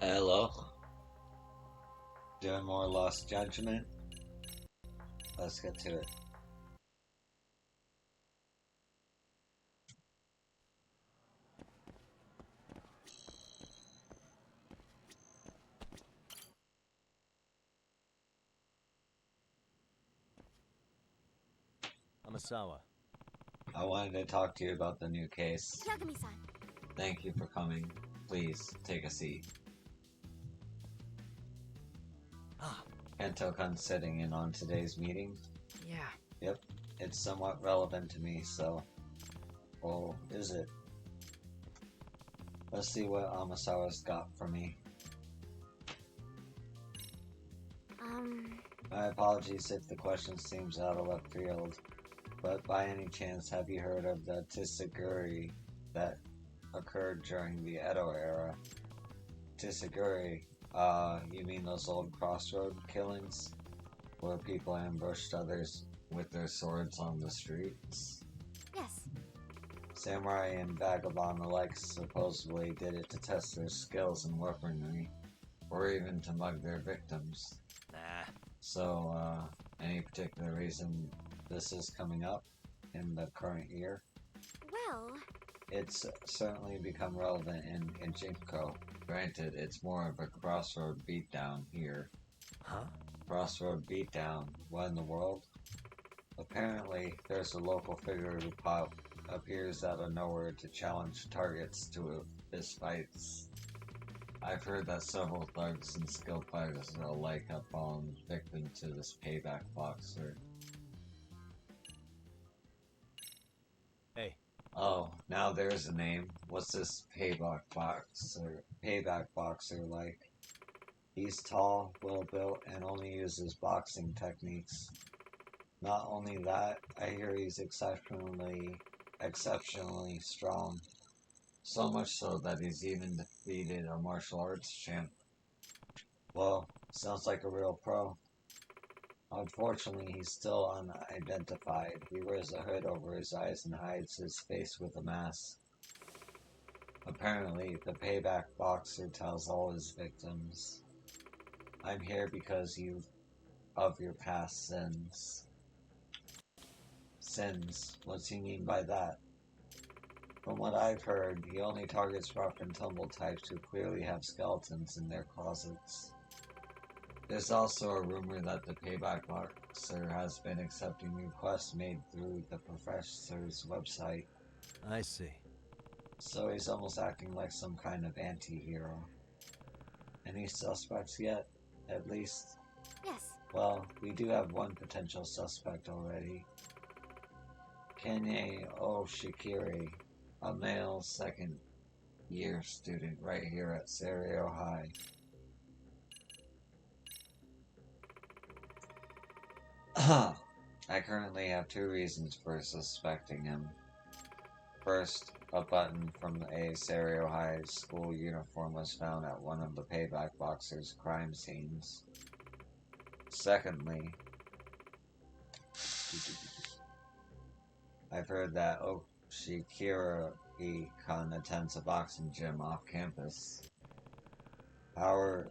Hello. Doing more Lost Judgment. Let's get to it. Amasawa. I wanted to talk to you about the new case. Yagami-san. Thank you for coming. Please, take a seat. Ah, Kento-kun sitting in on today's meeting. yeah. Yep, it's somewhat relevant to me, so... Well, is it? Let's see what Amasawa's got for me. My apologies if the question seems out of left field, but by any chance have you heard of the Tisaguri that occurred during the Edo era? Tisaguri, you mean those old crossroad killings? Where people ambushed others with their swords on the streets? Yes. Samurai and vagabond alike supposedly did it to test their skills in weaponry, or even to mug their victims. Nah. So, any particular reason this is coming up in the current year? Well, It's certainly become relevant in Jinko. Granted, it's more of a crossroad beatdown here. Huh? Crossroad beatdown? What in the world? Apparently, there's a local figure who appears out of nowhere to challenge targets to fistfights. I've heard that several thugs and skilled fighters alike have fallen victim to this payback boxer. Hey. Oh, now there's a name. What's this payback boxer like? He's tall, well built, and only uses boxing techniques. Not only that, I hear he's exceptionally strong. So much so that he's even defeated a martial arts champ. Well, sounds like a real pro. Unfortunately, he's still unidentified. He wears a hood over his eyes and hides his face with a mask. Apparently, the payback boxer tells all his victims, I'm here because of your past sins. Sins? What's he mean by that? From what I've heard, he only targets rough and tumble types who clearly have skeletons in their closets. There's also a rumor that the payback boxer has been accepting requests made through the professor's website. I see. So he's almost acting like some kind of anti-hero. Any suspects yet? At least? yes. Well, we do have one potential suspect already. Kenye Oshikiri, a male second-year student right here at Serio High. I currently have two reasons for suspecting him. First, a button from a Serio High school uniform was found at one of the payback boxer's crime scenes. Secondly, I've heard that Oshikiri-kun attends a boxing gym off campus. How are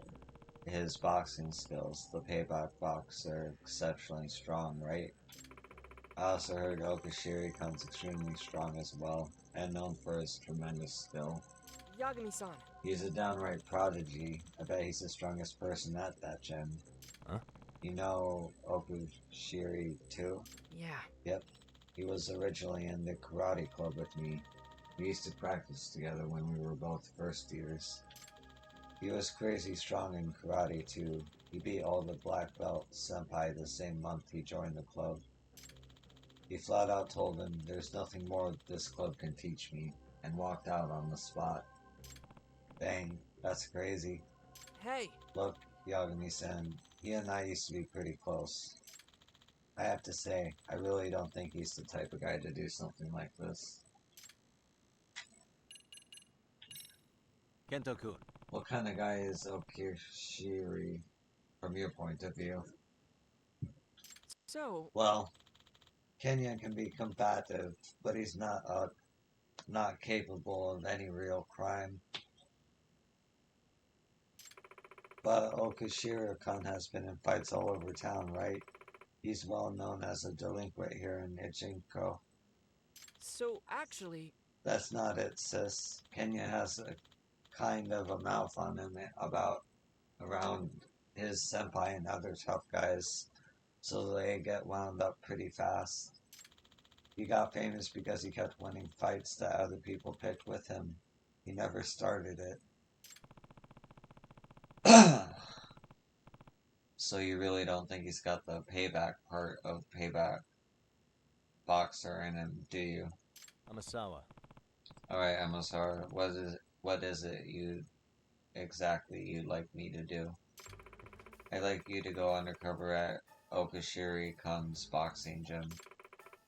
his boxing skills? The payback boxer exceptionally strong, right? I also heard Okashiri-kun's extremely strong as well, and known for his tremendous skill. Yagami-san. He's a downright prodigy. I bet he's the strongest person at that gym. Huh? You know Okushiri too? Yeah. Yep. He was originally in the karate club with me. We used to practice together when we were both first years. He was crazy strong in karate too. He beat all the black belt senpai the same month he joined the club. He flat out told him there's nothing more this club can teach me, and walked out on the spot. Dang, that's crazy. Hey. Look, Yagami-san, he and I used to be pretty close. I have to say, I really don't think he's the type of guy to do something like this. Kento-kun. What kind of guy is Okishiri, from your point of view? So, Well, Kenya can be combative, but he's not capable of any real crime. But Okushira-kun has been in fights all over town, right? He's well known as a delinquent here in Ichinko. So, actually, That's not it, sis. Kenya has a kind of a mouth on him around his senpai and other tough guys, so they get wound up pretty fast. He got famous because he kept winning fights that other people picked with him. He never started it. So you really don't think he's got the payback part of Payback Boxer in him, do you? Amasawa. Alright, Amasara, what is it you'd like me to do? I'd like you to go undercover at Okushiri-kun's boxing gym.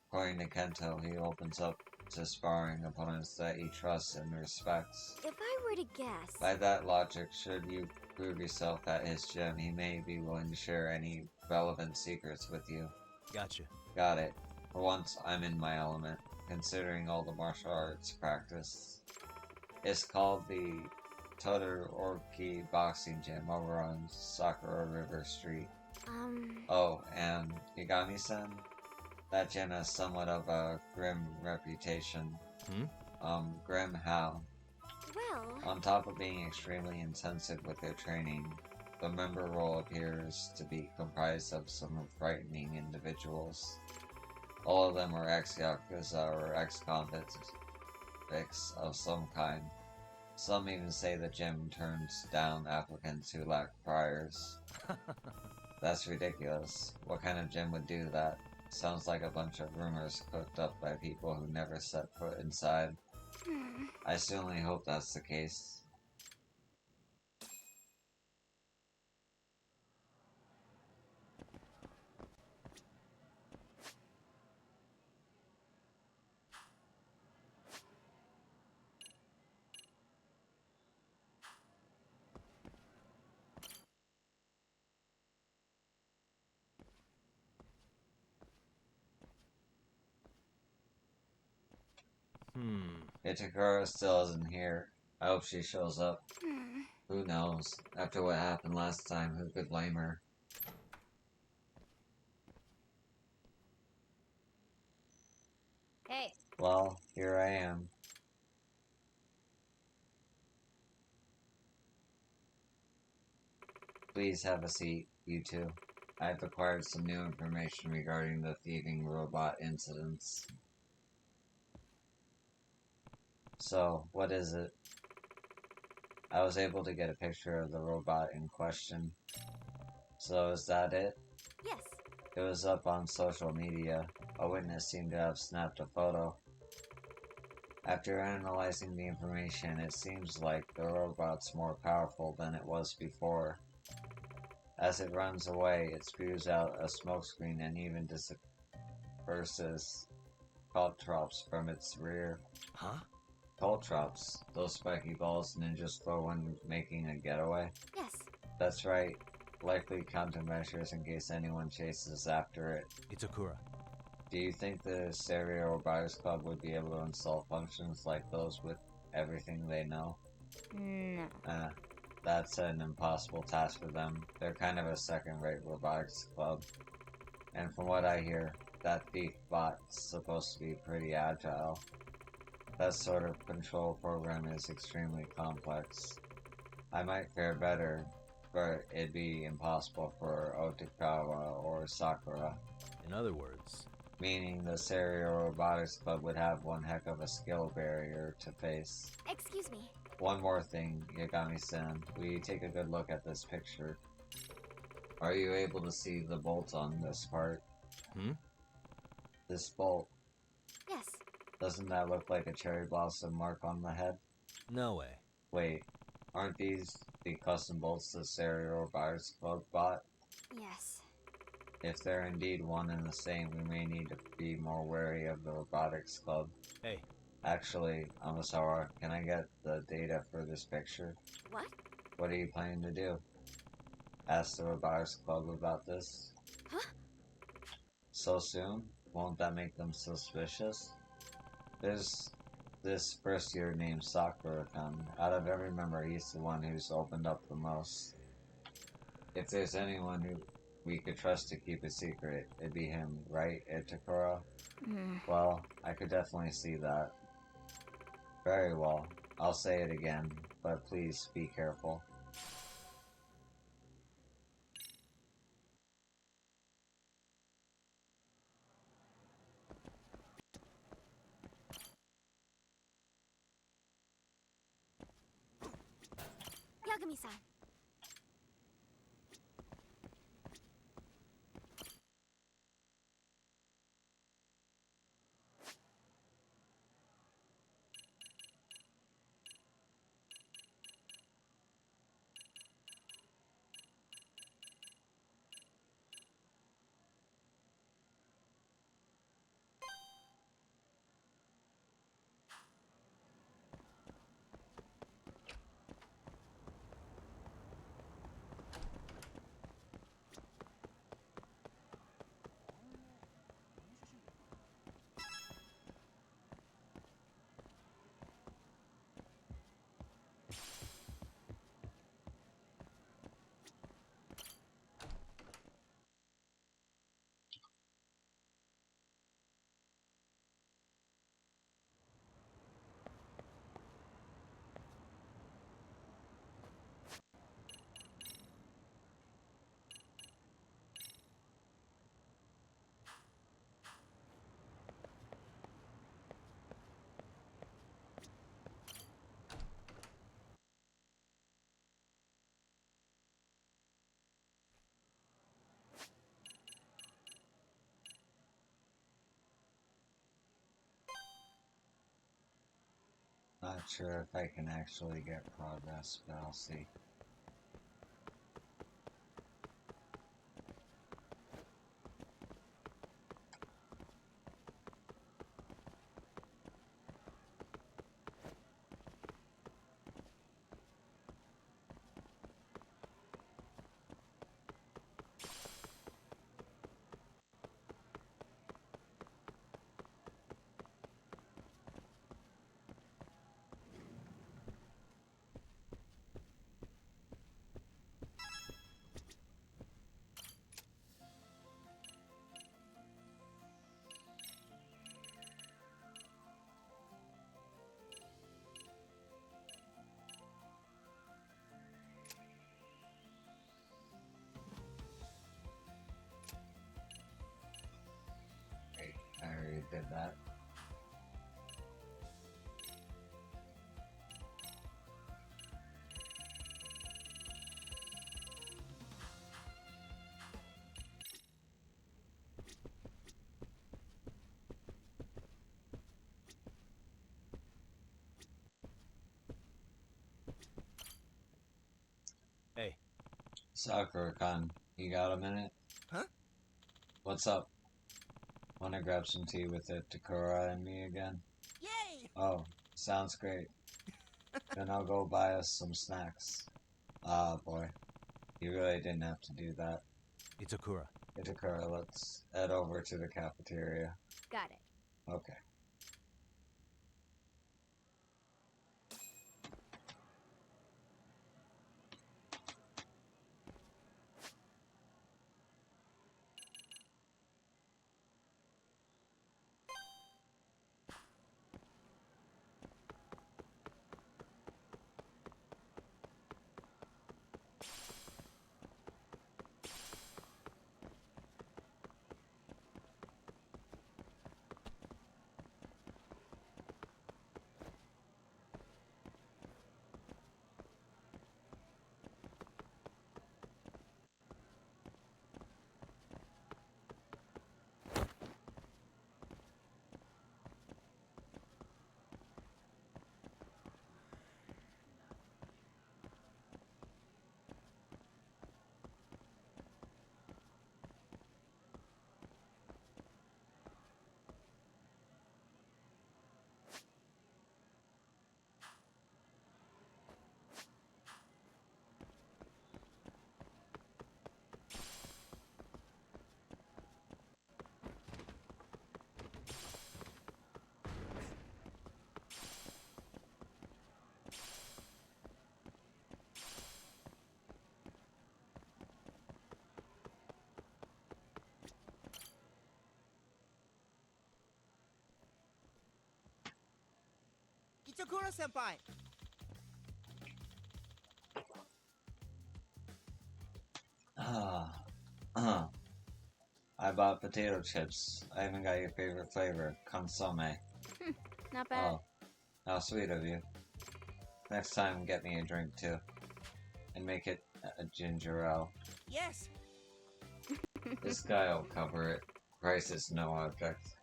According to Kento, he opens up to sparring opponents that he trusts and respects. If I were to guess... By that logic, should you prove yourself at his gym, he may be willing to share any relevant secrets with you. Gotcha. Got it. For once, I'm in my element, considering all the martial arts practice. It's called the Todoroki Boxing Gym over on Sakura River Street. Oh, and Yagami-san? That gym has somewhat of a grim reputation. Grim how? Well... On top of being extremely intensive with their training, the member roll appears to be comprised of some frightening individuals. All of them are ex-yakuza or ex-convicts of some kind. Some even say the gym turns down applicants who lack priors. That's ridiculous. What kind of gym would do that? Sounds like a bunch of rumors cooked up by people who never set foot inside. I certainly hope that's the case. Itakura still isn't here. I hope she shows up. Who knows? After what happened last time, who could blame her? Hey. Well, here I am. Please have a seat, you two. I've acquired some new information regarding the thieving robot incidents. So, what is it? I was able to get a picture of the robot in question. So, is that it? Yes. It was up on social media. A witness seemed to have snapped a photo. After analyzing the information, it seems like the robot's more powerful than it was before. As it runs away, it spews out a smokescreen and even disperses caltrops from its rear. Huh? Caltrops, those spiky balls ninjas throw when making a getaway? Yes. That's right. Likely countermeasures in case anyone chases after it. Itakura. Do you think the Stereo Buyers Club would be able to install functions like those with everything they know? No. That's an impossible task for them. They're kind of a second-rate robotics club. And from what I hear, that thief bot's supposed to be pretty agile. That sort of control program is extremely complex. I might fare better, but it'd be impossible for Otakawa or Sakura. In other words, Meaning the Stereo Robotics Club would have one heck of a skill barrier to face. Excuse me. One more thing, Yagami-san. Will you take a good look at this picture? Are you able to see the bolt on this part? This bolt. Yes. Doesn't that look like a cherry blossom mark on the head? no way. Wait, aren't these the custom bolts the Stereo Robotics Club bought? Yes. If they're indeed one and the same, we may need to be more wary of the Robotics Club. Hey. Actually, Amasawa, can I get the data for this picture? What? What are you planning to do? Ask the Robotics Club about this? Huh? So soon? Won't that make them suspicious? There's this first year named Sakura-kun. Out of every member, he's the one who's opened up the most. If there's anyone who we could trust to keep a secret, it'd be him, right, Itakura? Well, I could definitely see that. Very well. I'll say it again, but please be careful. Yagami-san. Not sure if I can actually get progress, but I'll see. Wait, I already did that. Hey. Sakura-kan, you got a minute? Huh? What's up? Wanna grab some tea with it, Takura and me again? Yay! Oh, sounds great. Then I'll go buy us some snacks. Ah, boy. You really didn't have to do that. Itakura. Itakura, let's head over to the cafeteria. Got it. Okay. Mitsukura-senpai! I bought potato chips. I even got your favorite flavor, consomme. Not bad. Oh, how sweet of you. Next time, get me a drink too. And make it a ginger ale. Yes! This guy will cover it. Price is no object.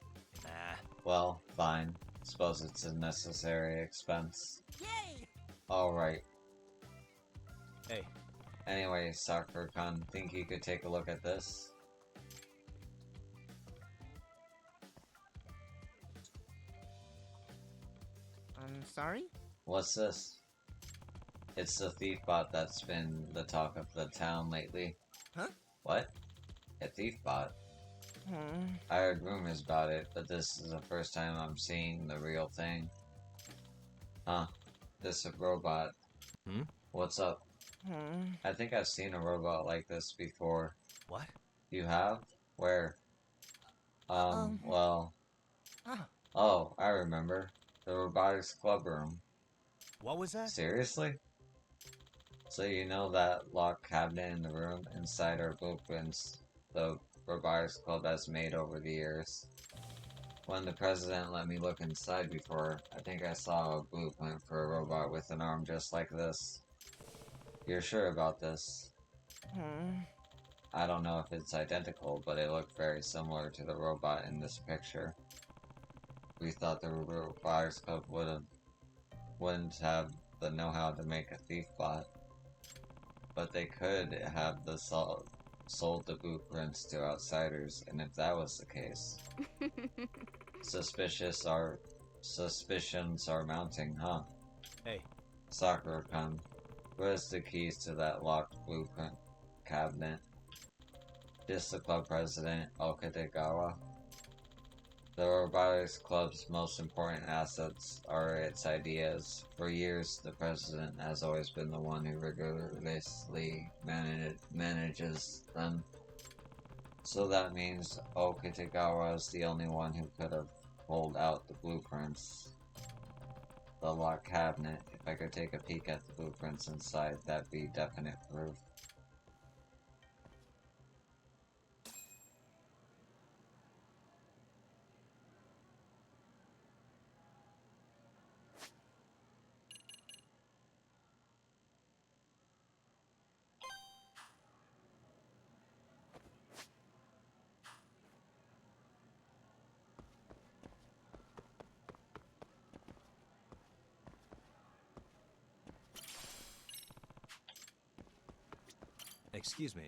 Nah. Well, fine. Suppose it's a necessary expense. Yay! Alright. Hey, Anyway, Sakura-kun, think you could take a look at this? I'm sorry? What's this? It's the thief bot that's been the talk of the town lately. Huh? What? A thief bot? I heard rumors about it, but this is the first time I'm seeing the real thing. Huh. This robot. Hmm? What's up? I think I've seen a robot like this before. what? You have? Where? Well... Ah. Oh, I remember. The robotics club room. What was that? Seriously? So you know that locked cabinet in the room inside our blueprints the robotics club has made over the years? When the president let me look inside before, I think I saw a blueprint for a robot with an arm just like this. You're sure about this? I don't know if it's identical, but it looked very similar to the robot in this picture. We thought the robotics club wouldn't have the know-how to make a thief bot. But they could have sold the blueprints to outsiders, and if that was the case, suspicions are mounting, huh? Hey. Sakura-kun, where's the keys to that locked blueprint cabinet? This the club president, Okitagawa. The robotics club's most important assets are its ideas. For years, the president has always been the one who rigorously manages them. So that means Okitagawa is the only one who could have pulled out the blueprints. The locked cabinet, if I could take a peek at the blueprints inside, that'd be definite proof. Excuse me.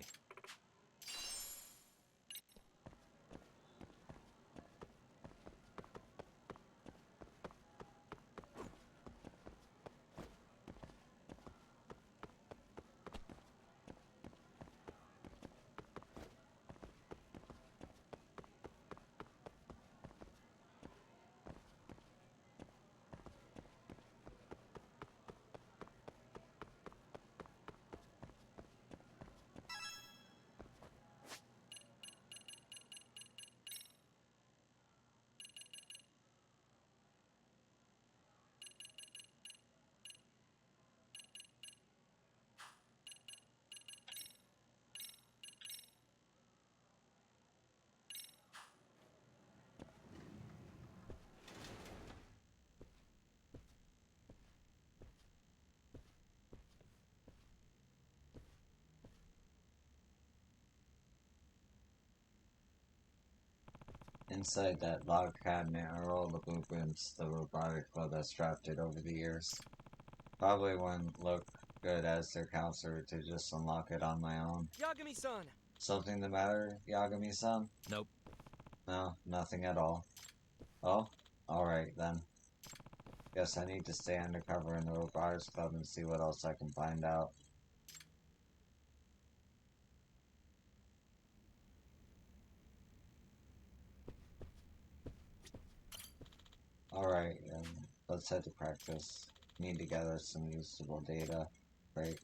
Inside that locked cabinet are all the blueprints the robotic club has drafted over the years. Probably wouldn't look good as their counselor to just unlock it on my own. Yagami-san! Something the matter, Yagami-san? Nope. No, nothing at all. Oh? Alright then. Guess I need to stay undercover in the robotics club and see what else I can find out. Alright, let's head to practice. Need to gather some usable data. Great.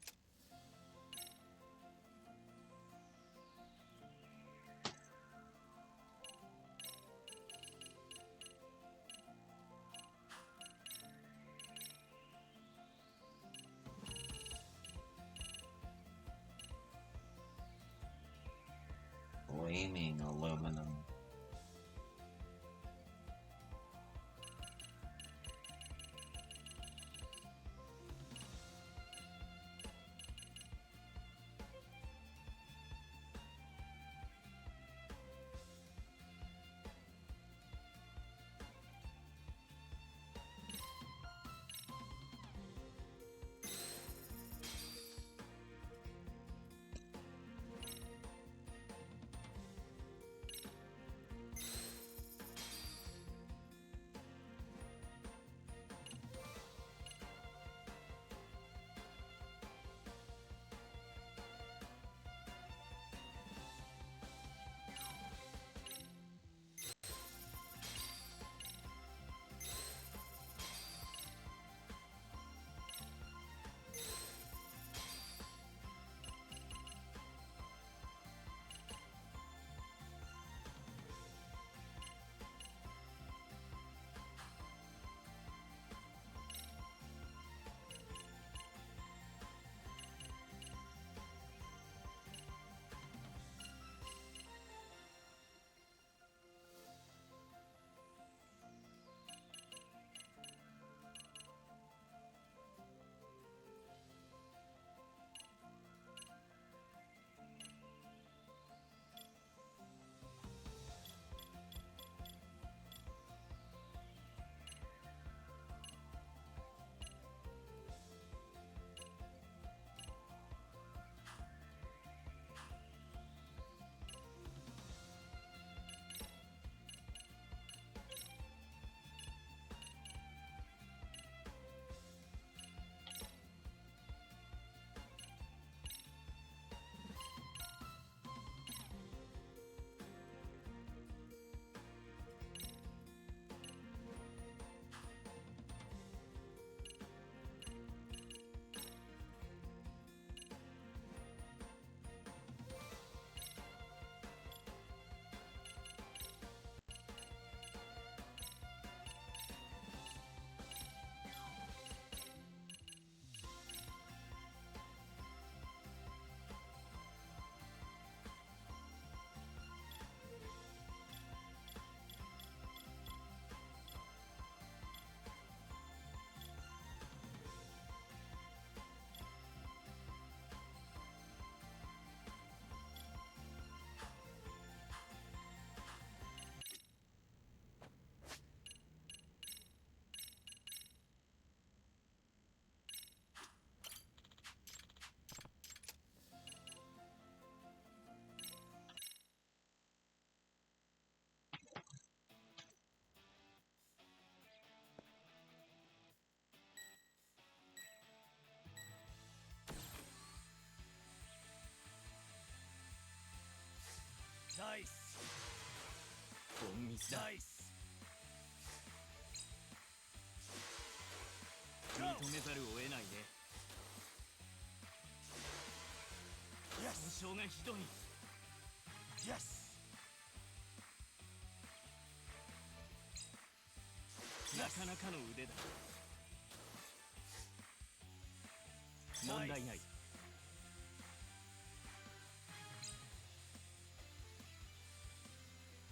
gleaming aluminum.ナイス。ボンミスナイス。認めざるを得ないね。損傷がひどい。なかなかの腕だ。問題ない。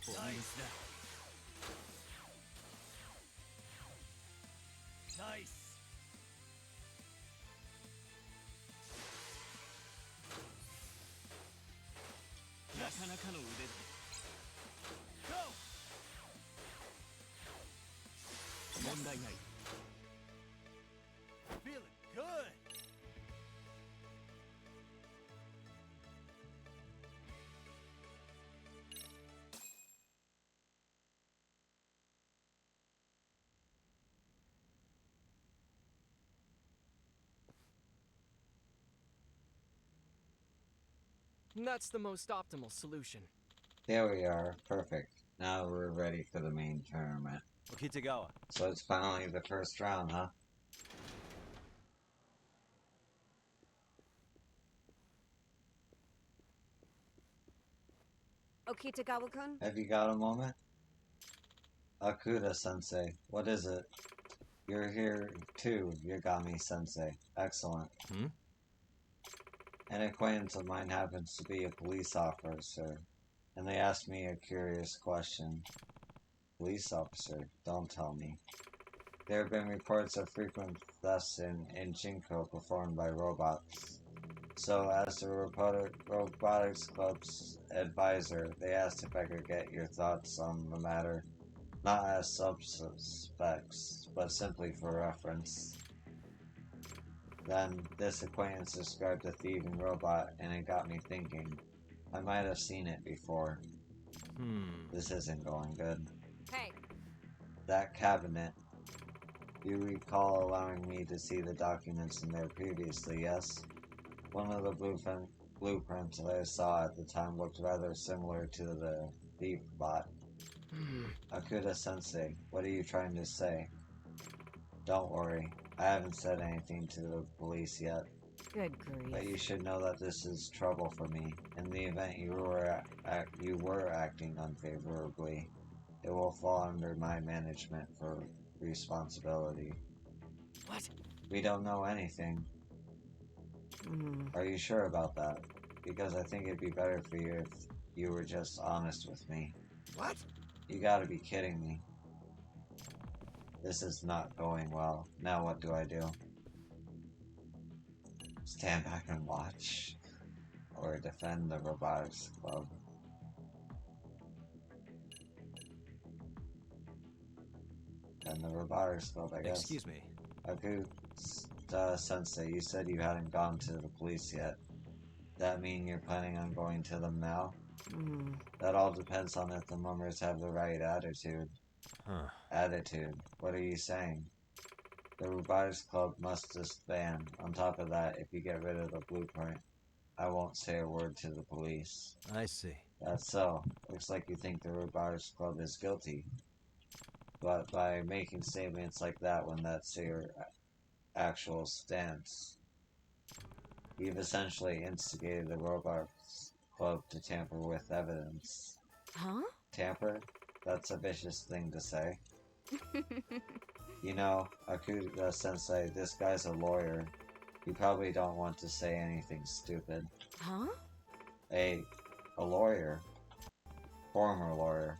ボンミスだ。ナイス。なかなかの腕だ。問題ない。Feeling good. That's the most optimal solution. There we are. Perfect. Now we're ready for the main tournament. Okitagawa. So it's finally the first round, huh? Okitagawa-kun? Have you got a moment? Akuda-sensei, what is it? You're here too, Yagami-sensei. Excellent. Hmm? An acquaintance of mine happens to be a police officer. and they asked me a curious question. Police officer, don't tell me. There have been reports of frequent thefts in Jinko performed by robots. So, as the Robotics Club's advisor, they asked if I could get your thoughts on the matter, not as suspects, but simply for reference. Then, this acquaintance described a thieving robot, and it got me thinking. I might have seen it before. This isn't going good. Hey, That cabinet. You recall allowing me to see the documents in there previously, yes? One of the blueprints that I saw at the time looked rather similar to the thief bot. Akuda-sensei, what are you trying to say? Don't worry, I haven't said anything to the police yet, good but grief. you should know that this is trouble for me. In the event you were acting unfavorably, it will fall under my management for responsibility. What? We don't know anything. Are you sure about that? Because I think it'd be better for you if you were just honest with me. What? You gotta be kidding me. This is not going well. Now what do I do? Stand back and watch? Or defend the Robotics Club? And the Robotics Club, I guess. Excuse me. Sensei, you said you hadn't gone to the police yet. That mean you're planning on going to them now? That all depends on if the mummers have the right attitude. Huh. Attitude? What are you saying? The Robotics Club must disband. On top of that, if you get rid of the blueprint, I won't say a word to the police. I see. That's so. Looks like you think the Robotics Club is guilty. But by making statements like that when that's your actual stance, you've essentially instigated the Robotics Club to tamper with evidence. Huh? Tamper? That's a vicious thing to say. You know, Akuda-sensei, this guy's a lawyer. You probably don't want to say anything stupid. Huh? A lawyer. Former lawyer.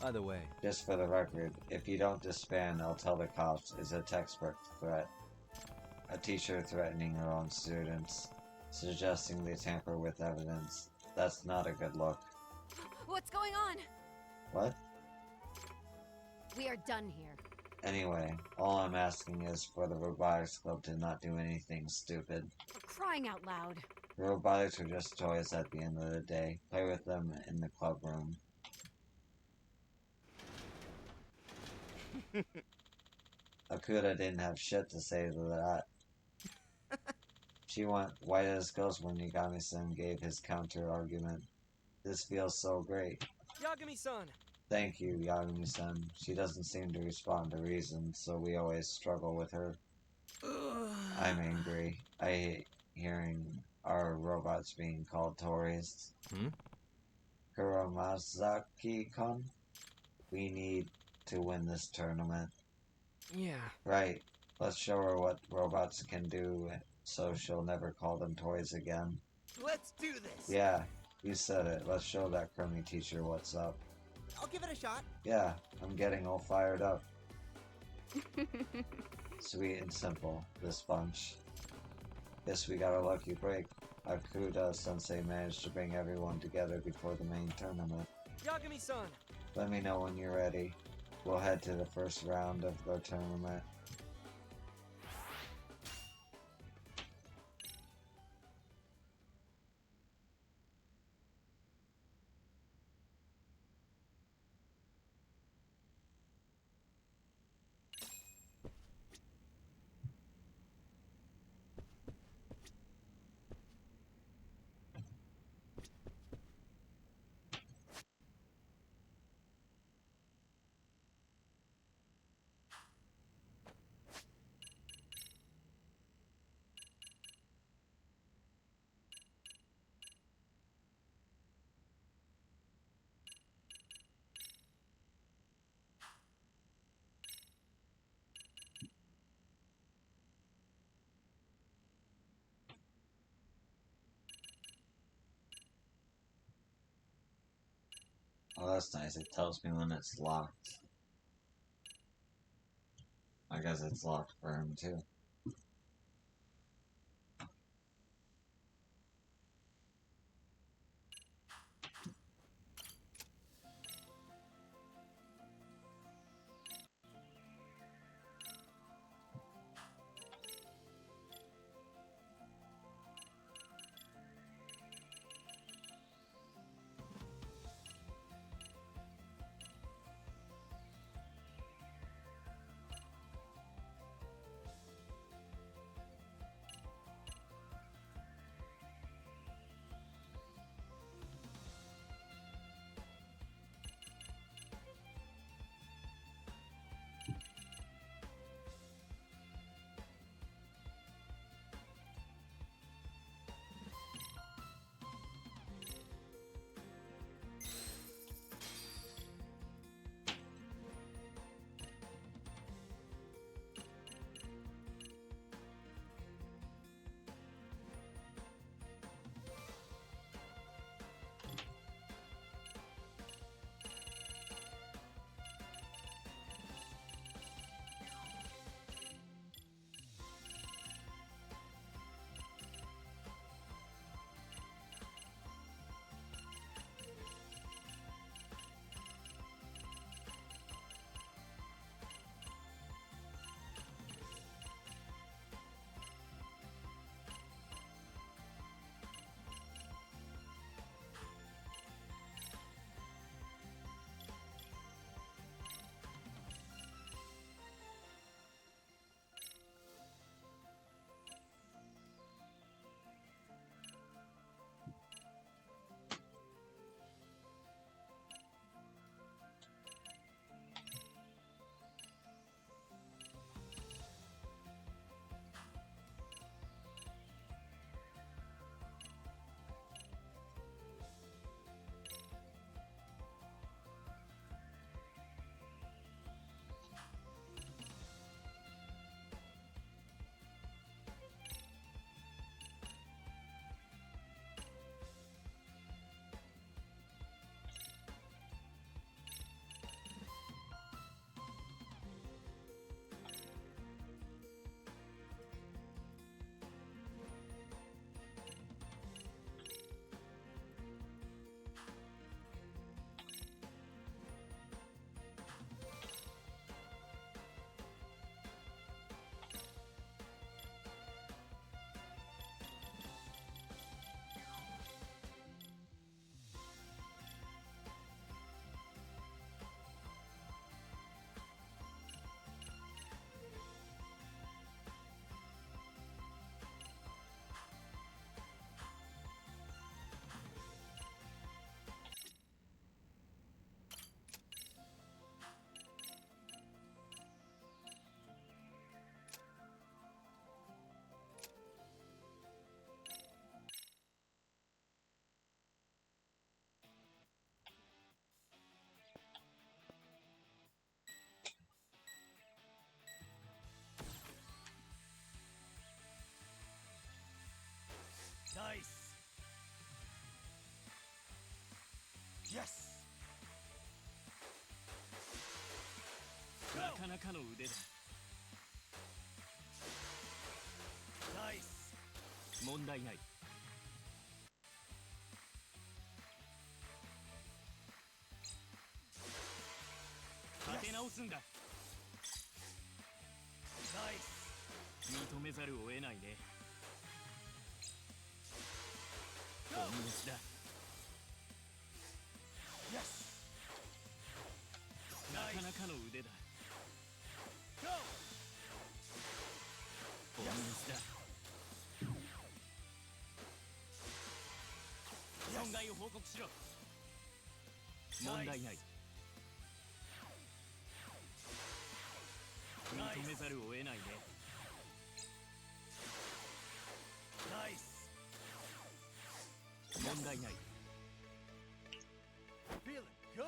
By the way, Just for the record, if you don't disband, I'll tell the cops, is a textbook threat. A teacher threatening her own students, suggesting they tamper with evidence. That's not a good look. What's going on? What? We are done here. Anyway, all I'm asking is for the Robotics Club to not do anything stupid. For crying out loud. The robotics are just toys at the end of the day. Play with them in the club room. Akuda didn't have shit to say to that. She went white as ghost when Yagami-san gave his counter-argument. This feels so great. Yagami-san! Thank you, Yagami-san. She doesn't seem to respond to reason, so we always struggle with her. I'm angry. I hate hearing our robots being called toys. Kuramazaki-kun? We need to win this tournament. Yeah. Right. Let's show her what robots can do so she'll never call them toys again. Let's do this. Yeah, you said it. Let's show that crummy teacher what's up. I'll give it a shot. Yeah, I'm getting all fired up. Sweet and simple, this bunch. Guess we got a lucky break. Akuda-sensei managed to bring everyone together before the main tournament. Yagami-san! Let me know when you're ready. We'll head to the first round of the tournament. that's nice. It tells me when it's locked. I guess it's locked for him too. Dice. Yes. なかなかの腕だ。ダイス。問題ない。立て直すんだ。ダイス。認めざるを得ないね。本物だ。Yes. なかなかの腕だ。本物だ。損害を報告しろ。問題ない。認めざるを得ないね。ナイス。問題ない。Feeling good.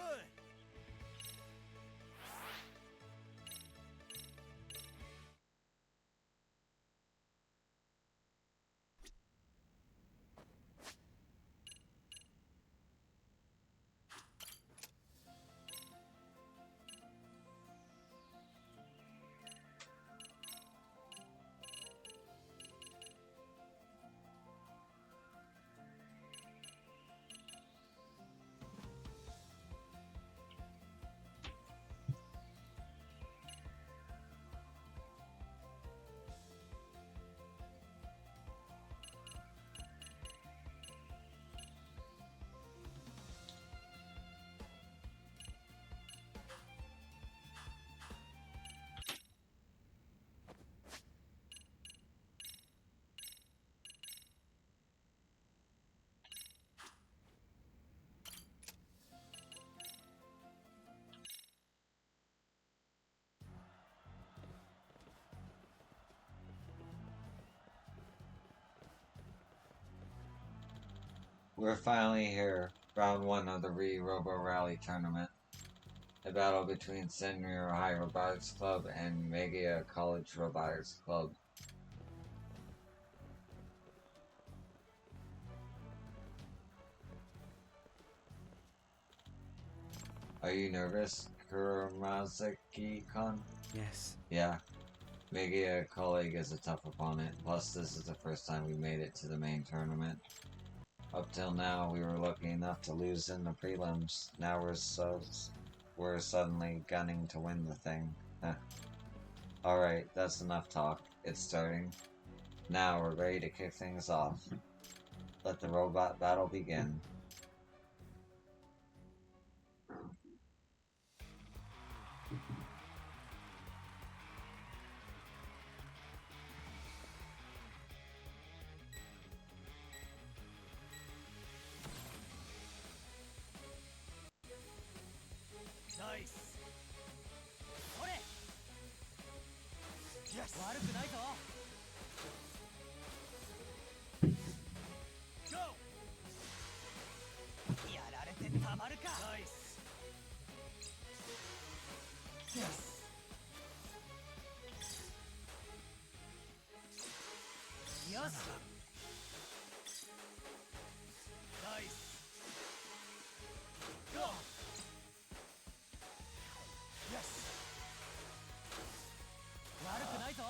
We're finally here. Round 1 of the Robo Rally tournament. A battle between Senryu High Robotics Club and Megia College Robotics Club. Are you nervous, Kuramazaki-kun? Yes. Yeah. Megia College is a tough opponent, plus this is the first time we made it to the main tournament. Up till now, we were lucky enough to lose in the prelims. Now we're suddenly gunning to win the thing. Alright, that's enough talk. It's starting. Now we're ready to kick things off. Let the robot battle begin. Nice. それ。悪くないぞ。Go。やられてたまるか。Nice。Yes。よし。Nice。Go。悪くないぞ。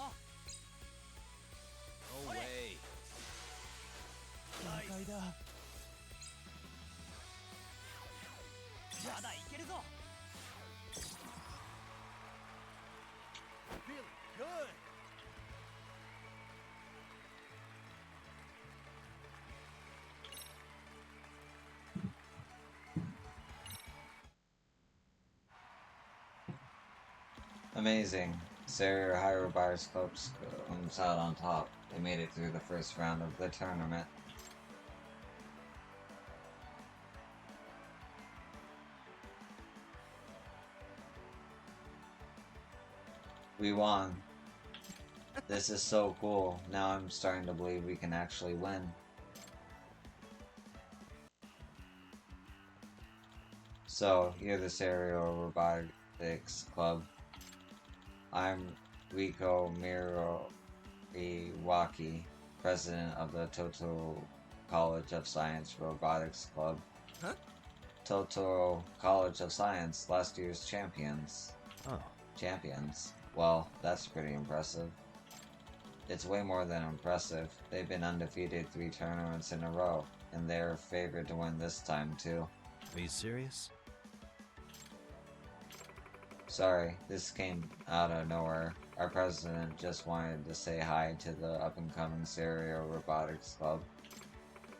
No way。限界だ。まだいけるぞ。Feeling good。Amazing. Sarah High Robotics Club comes out on top. They made it through the first round of the tournament. We won. This is so cool. Now I'm starting to believe we can actually win. So, you're the Serial Robotics Club. I'm Riko Miriwaki, president of the Totoro College of Science Robotics Club. Huh? Totoro College of Science, last year's champions. Oh. Champions? Well, that's pretty impressive. It's way more than impressive. They've been undefeated 3 tournaments in a row, and they're favored to win this time too. Are you serious? Sorry, this came out of nowhere. Our president just wanted to say hi to the up-and-coming Serial Robotics Club.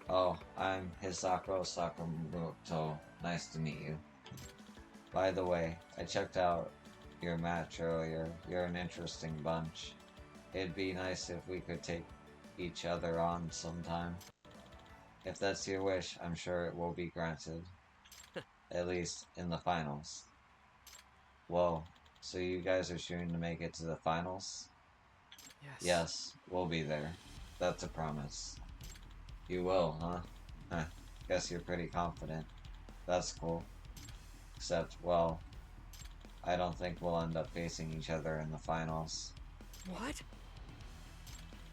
Oh, I'm Hisako Sakamoto. Nice to meet you. By the way, I checked out your match earlier. You're an interesting bunch. It'd be nice if we could take each other on sometime. If that's your wish, I'm sure it will be granted. At least in the finals. Whoa, so you guys are shooting to make it to the finals? Yes. Yes, we'll be there. That's a promise. You will, huh? Huh, guess you're pretty confident. That's cool. Except, well, I don't think we'll end up facing each other in the finals. What?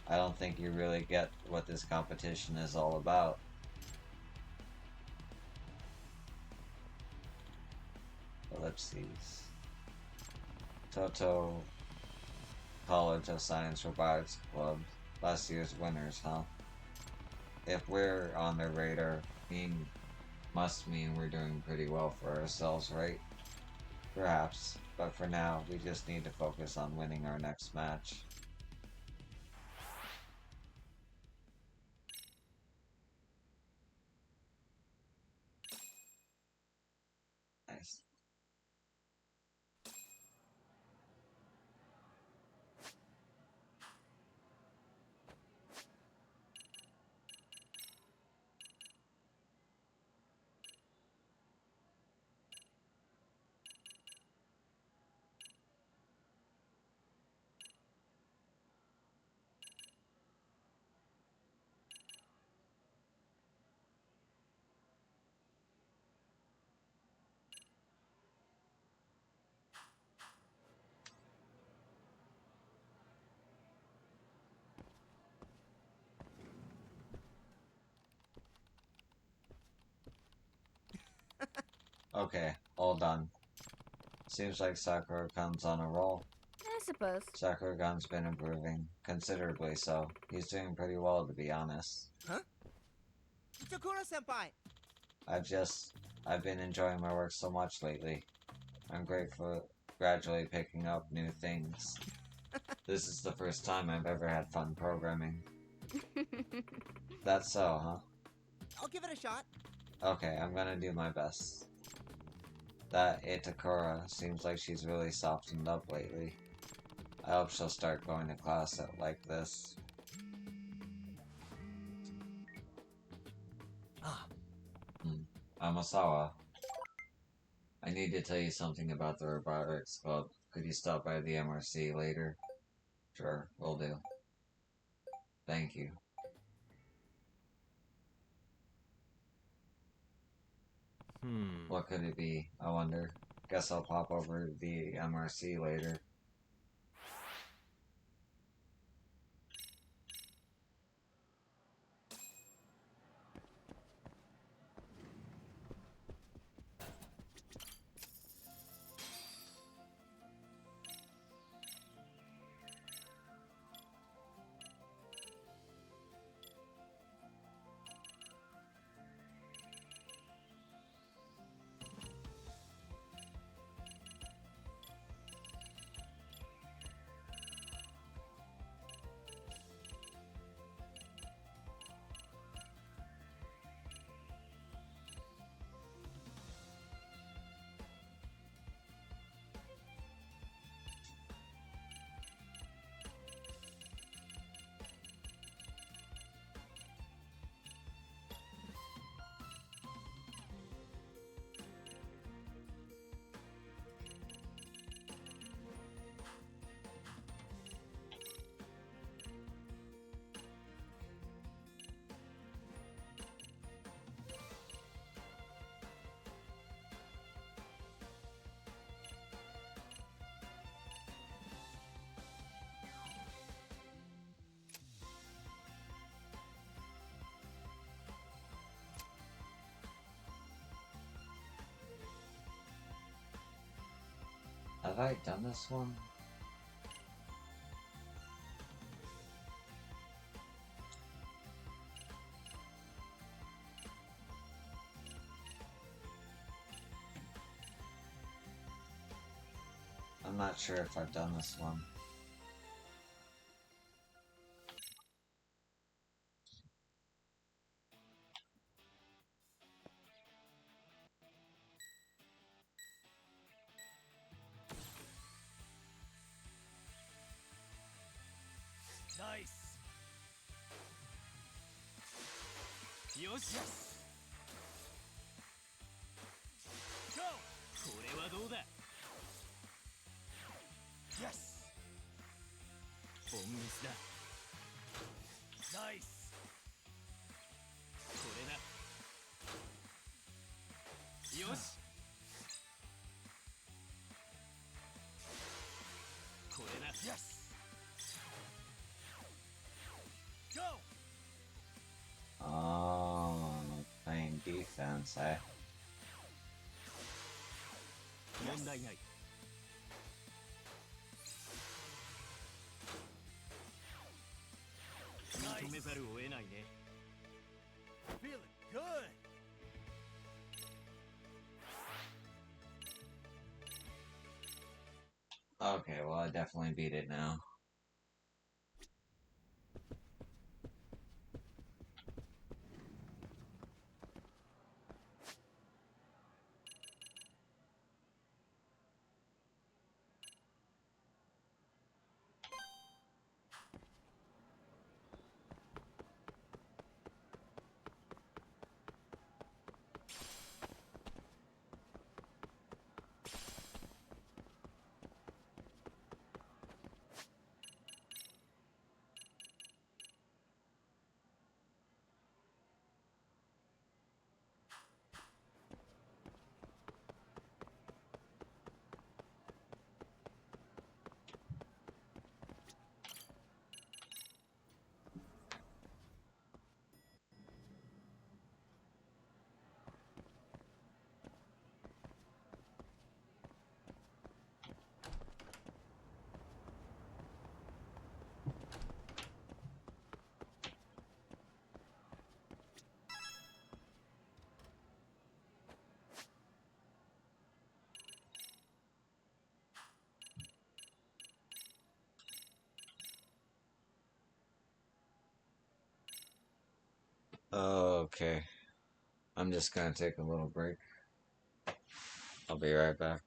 I don't think you really get what this competition is all about. Ellipses. Toto College of Science Robotics Club. Last year's winners, huh? If we're on their radar, must mean we're doing pretty well for ourselves, right? Perhaps, but for now, we just need to focus on winning our next match. Nice. Okay, all done. Seems like Sakura-kun's on a roll. I suppose. Sakura-kun's been improving, considerably so. He's doing pretty well, to be honest. Huh? Ichikura-senpai! I've been enjoying my work so much lately. I'm grateful gradually picking up new things. This is the first time I've ever had fun programming. That's so, huh? I'll give it a shot. Okay, I'm gonna do my best. That Itakura seems like she's really softened up lately. I hope she'll start going to class like this. Ah. Amasawa. I need to tell you something about the Robotics Club. Could you stop by the MRC later? Sure, will do. Thank you. What could it be, I wonder? Guess I'll pop over to the MRC later. Have I done this one? I'm not sure if I've done this one. Nice. よし。Go. これはどうだ。Yes. ボンミスだ。Nice. これだ。よし。これだ。Yes. Go. Oh, playing defense, eh? 問題ない。認めざるを得ないね。Feeling good. Okay, well, I definitely beat it now. Okay. I'm just gonna take a little break. I'll be right back.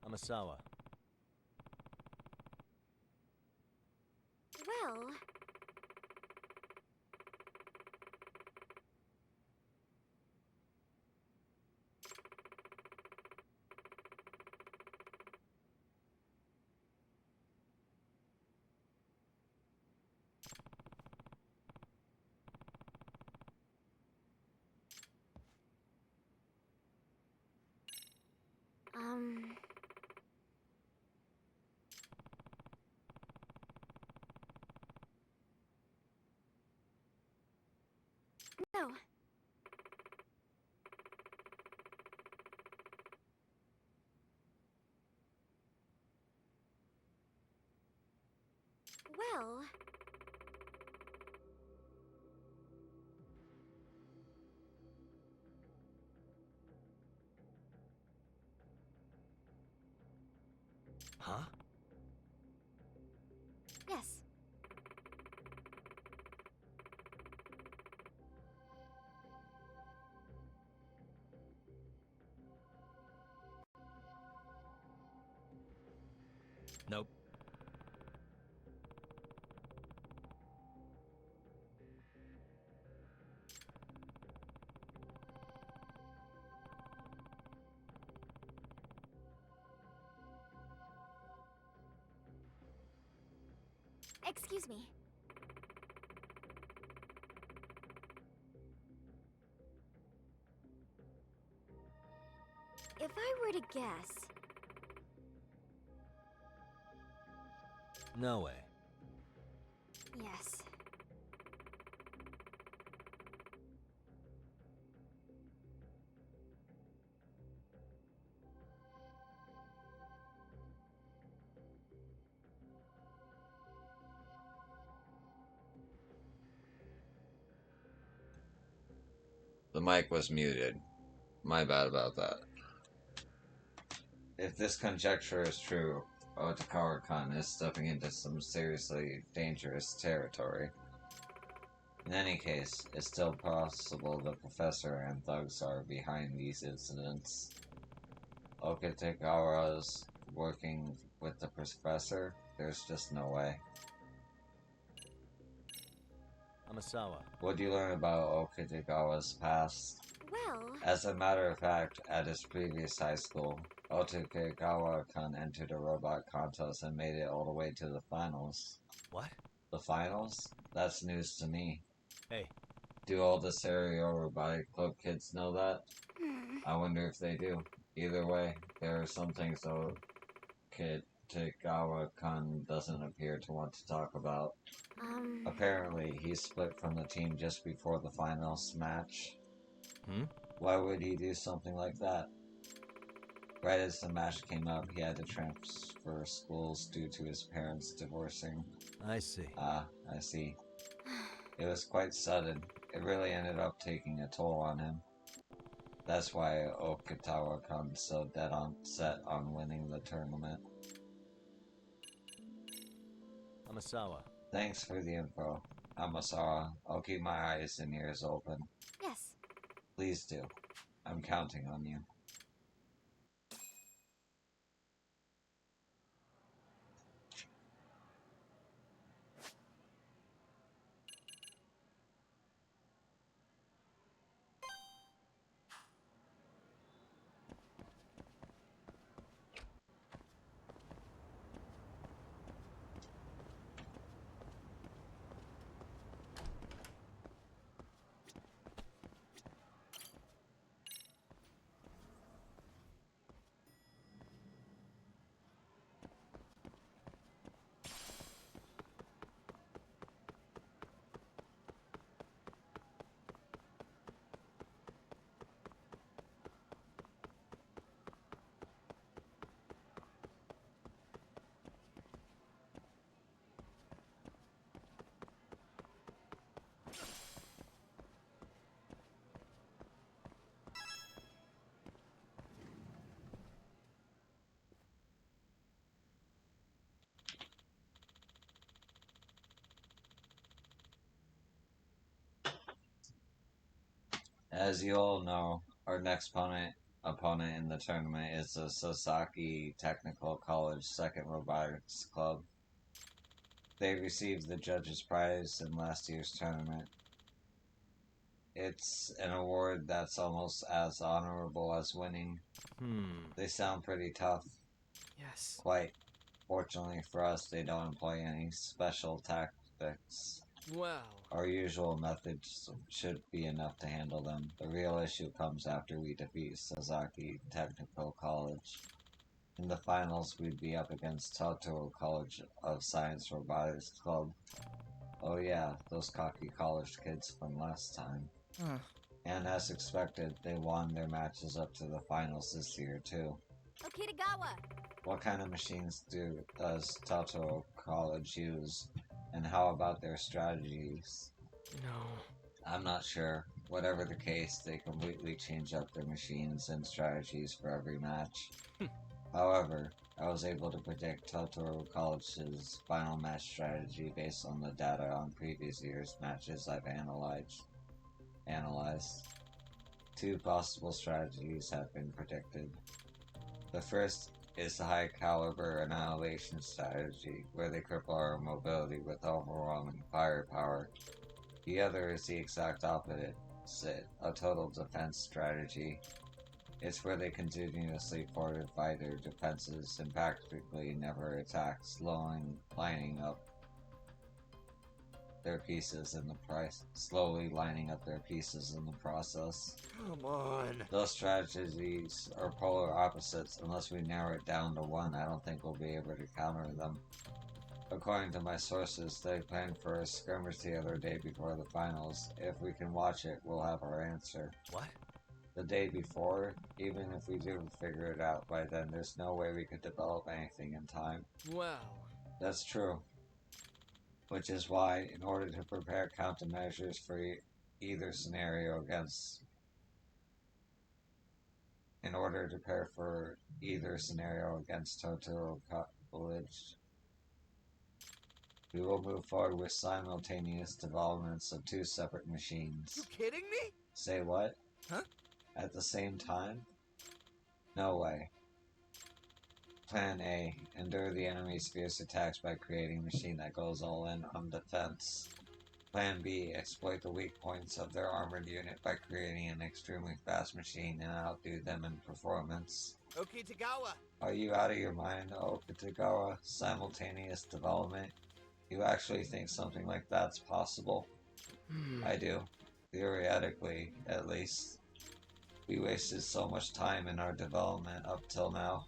Amasawa. Well... No. Well... Huh? Yes. Nope. Excuse me. If I were to guess... No way. Yes. The mic was muted. My bad about that. If this conjecture is true, Otakawa-kan is stepping into some seriously dangerous territory. In any case, it's still possible the professor and thugs are behind these incidents. Okitagawa's working with the professor? There's just no way. Amasawa. What do you learn about Okitagawa's past? Well... As a matter of fact, at his previous high school, Otakawa-kan entered a robot contest and made it all the way to the finals. What? The finals? That's news to me. Hey. Do all the Serio Robotic Club kids know that? I wonder if they do. Either way, there are some things Okitagawa-kan doesn't appear to want to talk about. Apparently, he split from the team just before the finals match. Why would he do something like that? Right as the match came up, he had to transfer schools due to his parents divorcing. I see. Ah, I see. It was quite sudden. It really ended up taking a toll on him. That's why Okitagawa-kan's so dead on set on winning the tournament. Amasawa. Thanks for the info, Amasawa. I'll keep my eyes and ears open. Yes. Please do. I'm counting on you. As you all know, our next opponent opponent in the tournament is the Sasaki Technical College Second Robotics Club. They received the judge's prize in last year's tournament. It's an award that's almost as honorable as winning. They sound pretty tough. Yes. Quite fortunately for us, they don't employ any special tactics. Well. Our usual methods should be enough to handle them. The real issue comes after we defeat Sasaki Technical College. In the finals, we'd be up against Totoro College of Science Robotics Club. Oh yeah, those cocky college kids from last time. And as expected, they won their matches up to the finals this year too. Okitagawa! What kind of machines does Totoro College use? And how about their strategies? No. I'm not sure. Whatever the case, they completely change up their machines and strategies for every match. However, I was able to predict Totoro College's final match strategy based on the data on previous year's matches I've analyzed. Two possible strategies have been predicted. The first is the high caliber annihilation strategy, where they cripple our mobility with overwhelming firepower. The other is the exact opposite, a total defense strategy. It's where they continuously fortify their defenses and practically never attack, lining up their pieces in the slowly lining up their pieces in the process. Come on. Those strategies are polar opposites. Unless we narrow it down to one, I don't think we'll be able to counter them. According to my sources, they planned for a skirmish the other day before the finals. If we can watch it, we'll have our answer. What? The day before? Even if we do figure it out by then, there's no way we could develop anything in time. Well. That's true. Which is why, in order to prepare countermeasures for either scenario against Totoro College, we will move forward with simultaneous developments of two separate machines. You kidding me? Say what? Huh? At the same time? No way. Plan A. Endure the enemy's fierce attacks by creating a machine that goes all in on defense. Plan B. Exploit the weak points of their armored unit by creating an extremely fast machine and outdo them in performance. Okitagawa! Are you out of your mind, Okitagawa? Simultaneous development? You actually think something like that's possible? I do. Theoretically, at least. We wasted so much time in our development up till now.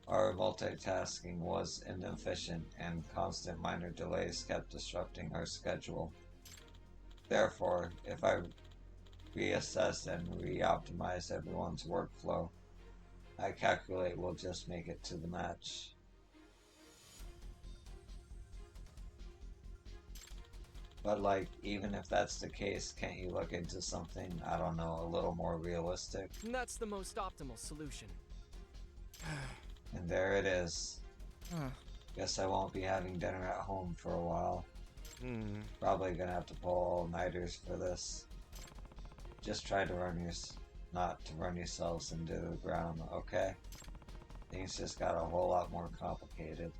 Our multitasking was inefficient, and constant minor delays kept disrupting our schedule. Therefore, if I reassess and re-optimize everyone's workflow, I calculate we'll just make it to the match. But even if that's the case, can't you look into something, I don't know, a little more realistic? That's the most optimal solution. And there it is. Guess I won't be having dinner at home for a while. Probably gonna have to pull all-nighters for this. Just try to not to run yourselves into the ground, okay? Things just got a whole lot more complicated.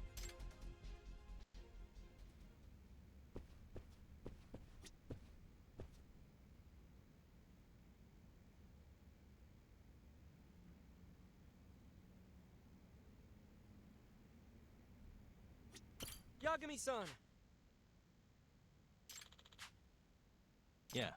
Yagami-san! Yeah.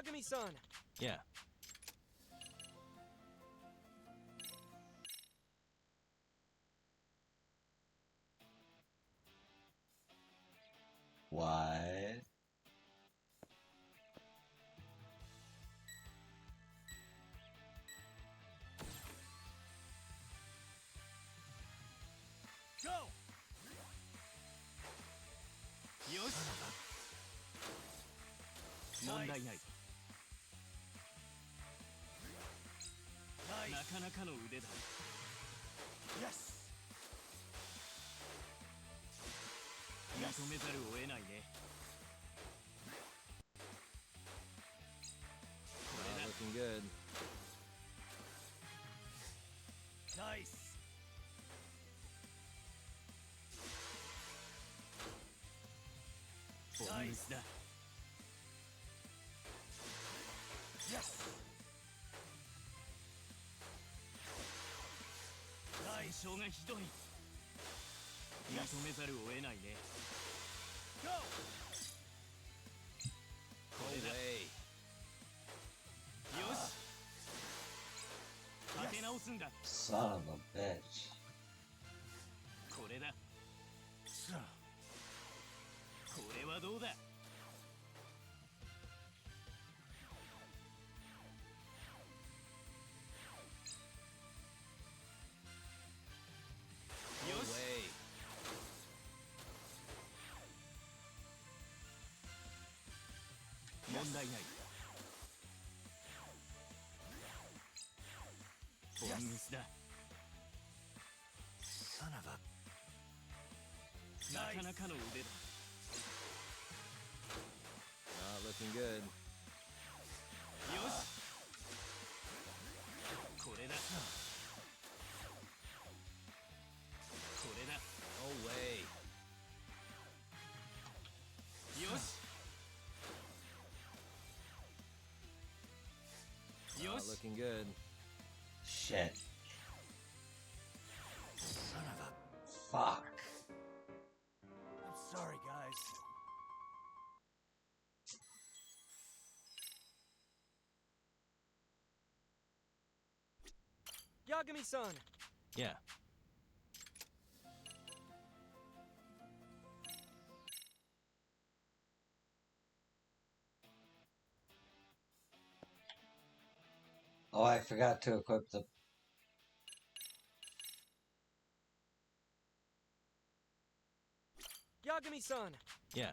Yagami-san! Yeah. What? Go! よし問題ないなかなかの腕だ Yes 認めざるを得ないね Looking good. Nice ボンミスだ Yes 対象がひどい認めざるを得ないね Go これだ Way. よし立て直すんだ Son of a bitch. これだこれはどうだよし Way. 問題ないボンミスだなかなかの腕だ Not looking good. よしこれだこれだ Oh, way. よし よ Not し looking good. Shit. Fuck. I'm sorry guys Yagami-san Yeah. Oh, I forgot to equip the... Yagami-san Yeah.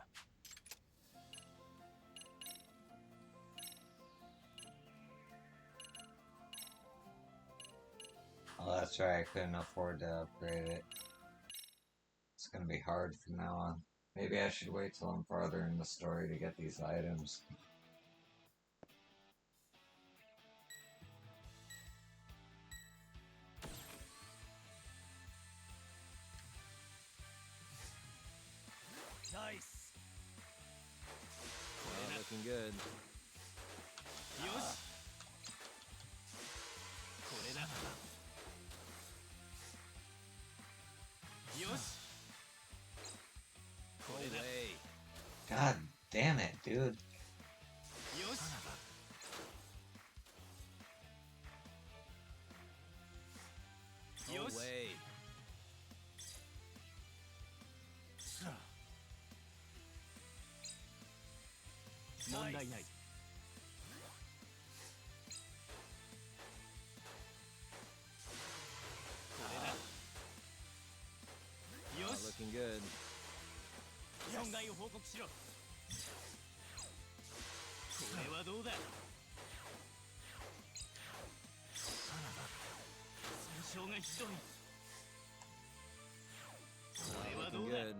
Oh, that's right, I couldn't afford to upgrade it. It's gonna be hard from now on. Maybe I should wait till I'm farther in the story to get these items. Nice Not looking good. よしこれだよしこ Oh, れだ way. God damn it, dude. よしよ Oh, し way. 問題ないこれだよ Not し looking good. 損害を報告しろこれはどうだ損傷がひどいこれ Not はど looking うだ good.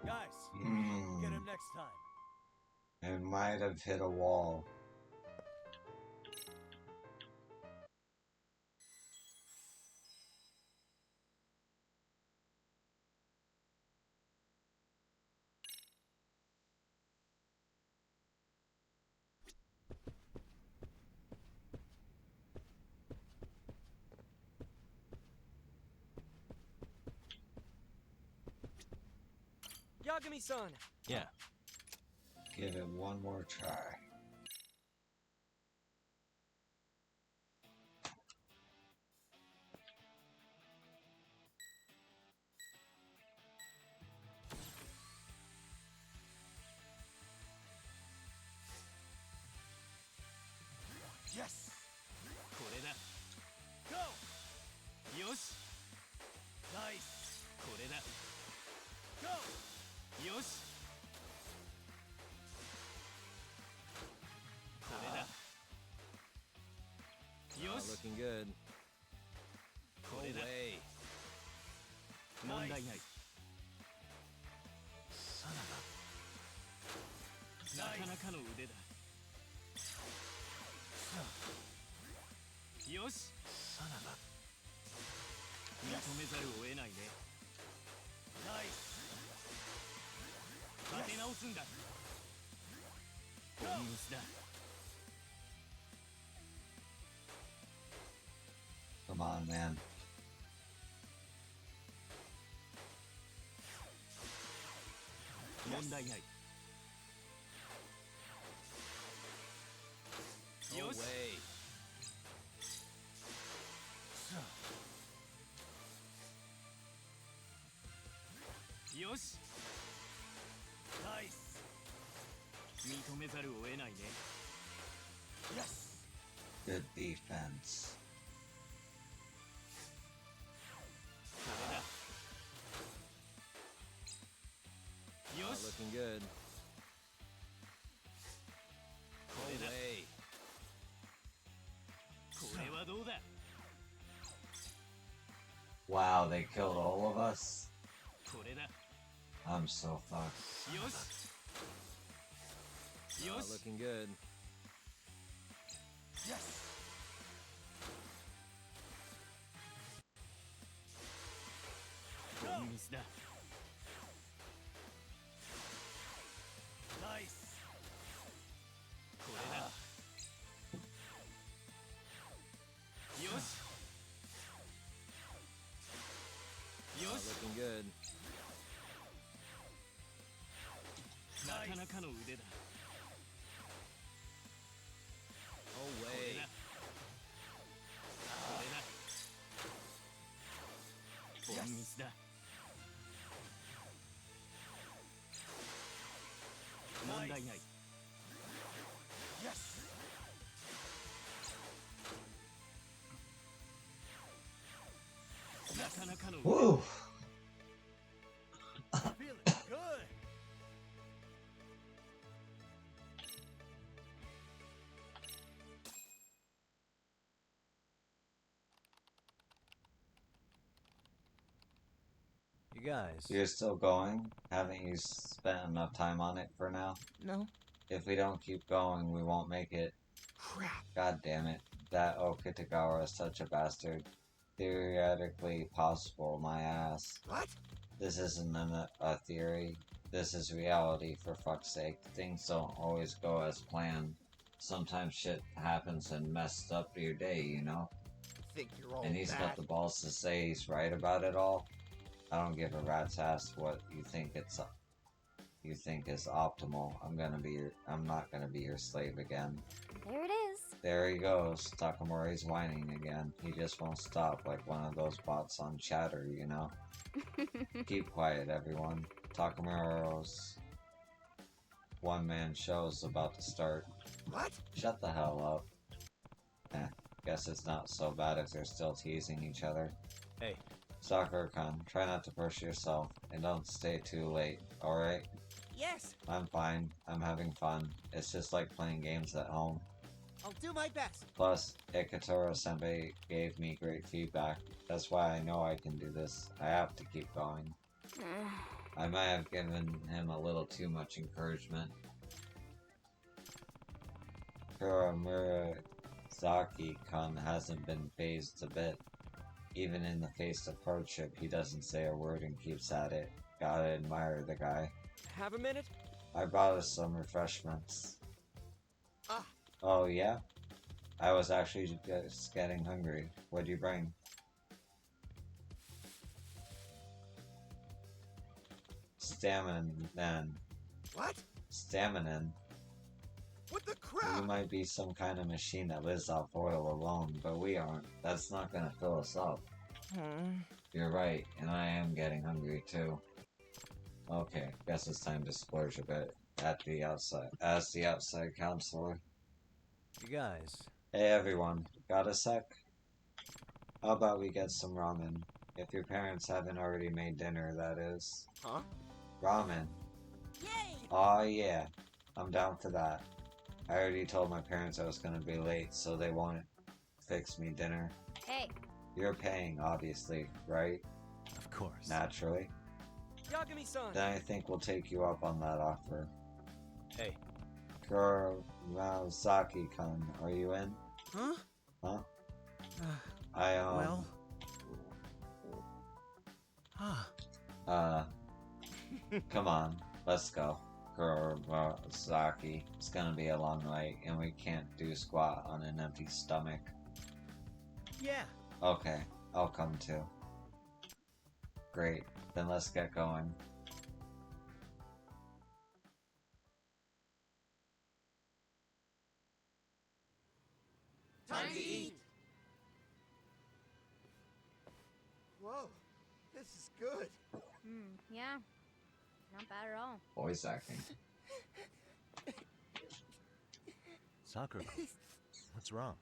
Guys Hmm. get him next time It might have hit a wall. Yagami-san Yeah. give it one more try. Yes! これだ Go! よしナイスこれだ Go! よしこれだ よし Looking good. これだ Way. 問題ないなかなかの腕だよし認めざるを得ないねナイス立て直すんだボンミスだ Come on, man. 問題ないよし Way. よしナイス認めざるを得ないね Yes Good defense. これだよし Looking good. これだ Way. これはどうだ Wow, they killed all of us? これだ I'm so fucked. よしよし Looking good. Yes ボンミスだナイスこれだよしよし Looking good. なかなかの腕だ Oh これ way. だこれだボンミスだ問題ない Yes なかなかの腕 Woo! Feeling good You guys. You're still going? Haven't you spent enough time on it for now? No. If we don't keep going, we won't make it. Crap. God damn it. That Okitagawa is such a bastard. Theoretically possible, my ass. What? This isn't a theory. This is reality, for fuck's sake. Things don't always go as planned. Sometimes shit happens and messes up your day, you know? Think you're all And he's got that? the balls to say he's right about it all. I don't give a rat's ass what you think is optimal. I'm not gonna be your slave again. There it is. There he goes. Takamori's whining again. He just won't stop like one of those bots on Chatter, you know? Keep quiet, everyone. Takamori's one-man show's about to start. What? Shut the hell up. Guess it's not so bad if they're still teasing each other. Hey. Sakura-kun, try not to push yourself, and don't stay too late, alright? Yes. I'm fine. I'm having fun. It's just like playing games at home. I'll do my best. Plus, Ikatora-senpai gave me great feedback. That's why I know I can do this. I have to keep going. I might have given him a little too much encouragement. Kuramura Zaki-kun hasn't been phased a bit. Even in the face of hardship, he doesn't say a word and keeps at it. Gotta admire the guy. Have a minute? I brought us some refreshments. Ah. Oh, yeah? I was actually just getting hungry. What'd you bring? Stamina, then. What? Staminin. What the You crap? might be some kind of machine that lives off oil alone, but we aren't. That's not gonna fill us up. You're right, and I am getting hungry too. Okay, guess it's time to splurge a bit at the outside. As the outside counselor. You guys. Hey everyone, got a sec? How about we get some ramen? If your parents haven't already made dinner, that is. Huh? Ramen. Yay! Aw yeah, I'm down for that. I already told my parents I was gonna be late, so they won't fix me dinner. Hey, You're paying, obviously, right? Of course. Naturally. Yagami-san! Then I think we'll take you up on that offer. Hey. Kurosaki-kun, are you in? Huh? Huh? Uh, I, well. come on, let's go. Kurosaki, it's gonna be a long night, and we can't do squat on an empty stomach. Yeah. Okay, I'll come too. Great, then let's get going. Time to eat. Whoa, this is good. yeah. Not bad at all. Voice acting. Sakura, what's wrong?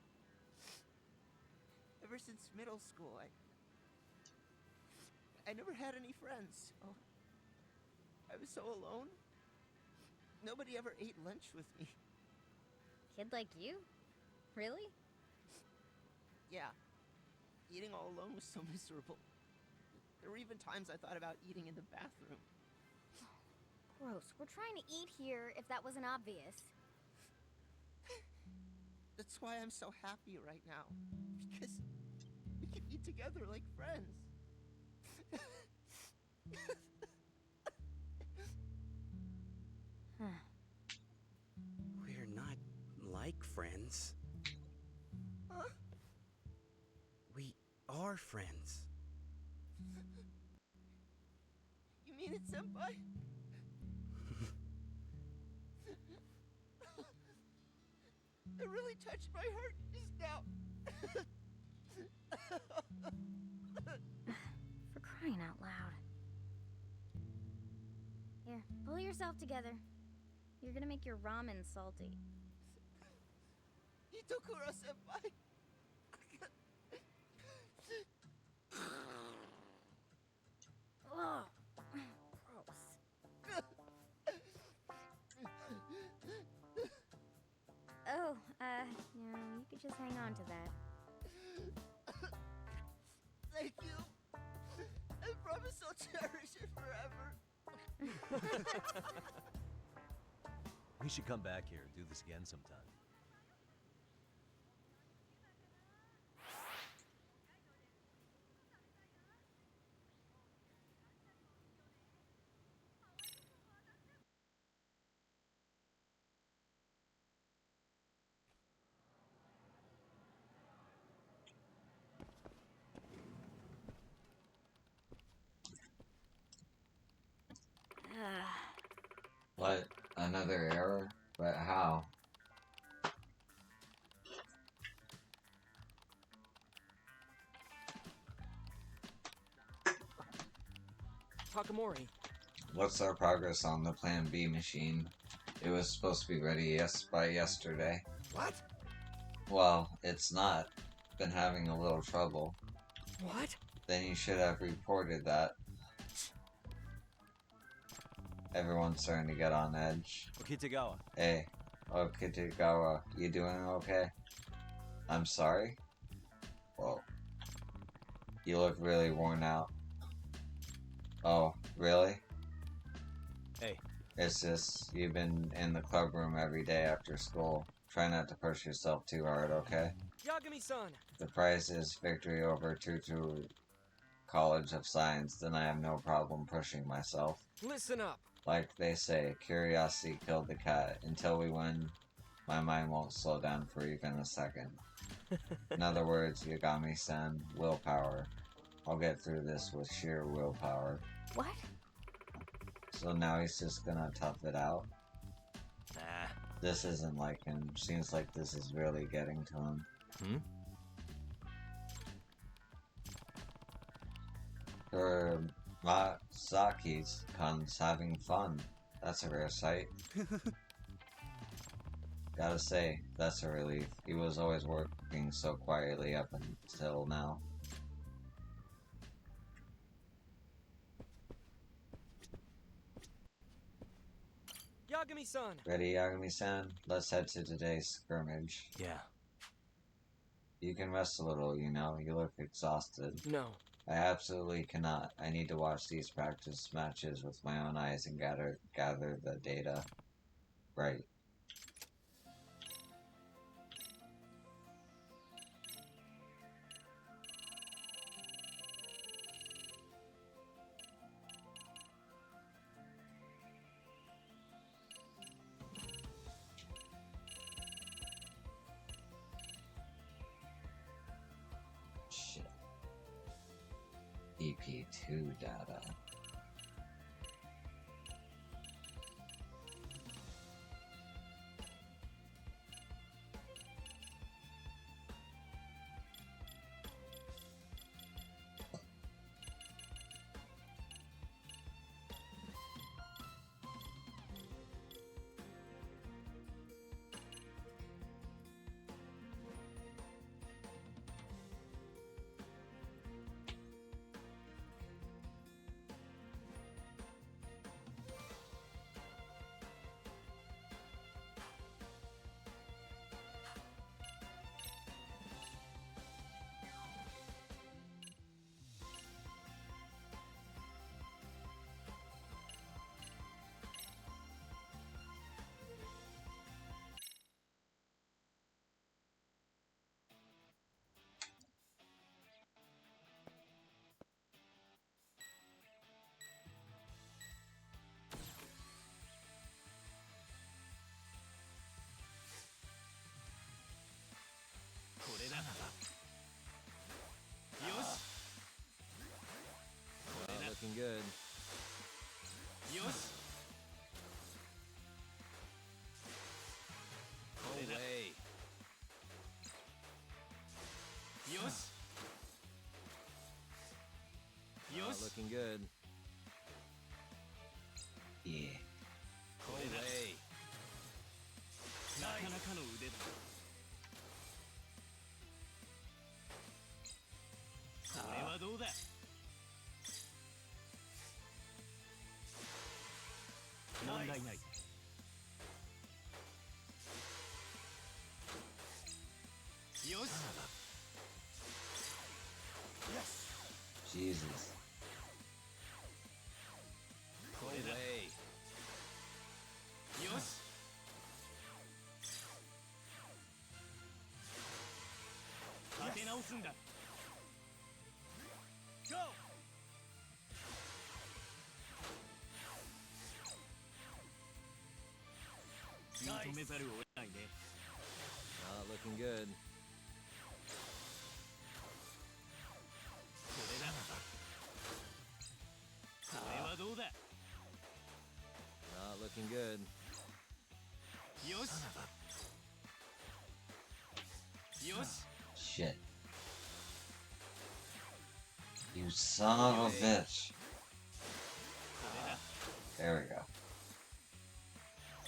Ever since middle school, I never had any friends. Oh, I was so alone. Nobody ever ate lunch with me. Kid like you? Really? Yeah. Eating all alone was so miserable. There were even times I thought about eating in the bathroom. Gross. We're trying to eat here, if that wasn't obvious. That's why I'm so happy right now. Because we can eat together like friends. We're not like friends. Huh? We are friends. You mean it, Senpai? It really touched my heart just now. For crying out loud. Here, pull yourself together. You're gonna make your ramen salty. Itokura Senpai. Ugh. Gross. Oh, no, you could just hang on to that. Thank you. I promise I'll cherish it forever. We should come back here and do this again sometime. What? Another error? But how? Takamori. What's our progress on the Plan B machine? It was supposed to be ready by yesterday. What? Well, it's not. Been having a little trouble. What? Then you should have reported that. Everyone's starting to get on edge. Okitagawa. Hey, Okitagawa, you doing okay? I'm sorry? Well, you look really worn out. Oh, really? Hey. It's just, you've been in the club room every day after school. Try not to push yourself too hard, okay? Yagami-san. The prize is victory over Tutu College of Science, then I have no problem pushing myself. Listen up. Like they say, curiosity killed the cat. Until we win, my mind won't slow down for even a second. In other words, Yagami-san, willpower. I'll get through this with sheer willpower. What? So now he's just gonna tough it out. Nah. This isn't like him. Seems like this is really getting to him. For Masaki's comes having fun. That's a rare sight. Gotta say, that's a relief. He was always working so quietly up until now. Yagami-san! Ready, Yagami-san? Let's head to today's skirmish. Yeah. You can rest a little, you know. You look exhausted. No. I absolutely cannot. I need to watch these practice matches with my own eyes and gather the data. Right. Shit. EP2 data. Looking good. No way. Looking good. Yeah. No way. なかなかの腕だ。これはどうだ。問題ない。よし。Jesus. これだ。よし。立て直すんだ。Go! 認めざるを得ないね。Not looking good. これだ。これはどうだ。 Not looking good. よし。よし。 Shit. You son of a bitch. これだ。 There we go.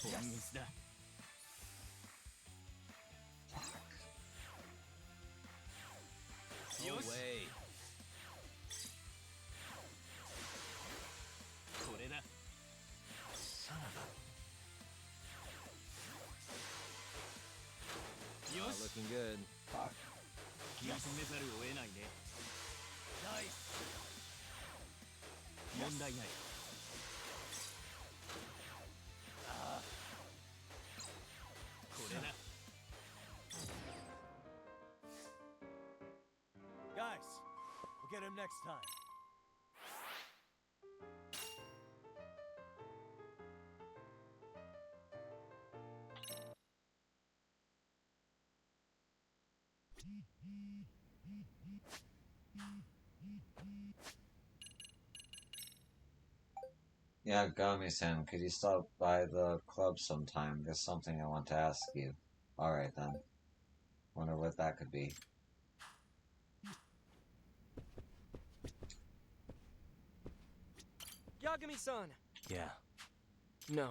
本ミスだ。 No よし。 way. これだ。よ Not し。 looking good. 認めざるを得ないね。ナイス。問題ない。これだ。 Guys, we'll get him next time. Yeah, Gami-san, could you stop by the club sometime? There's something I want to ask you. Alright then. Wonder what that could be. Yagami-san! Yeah. No.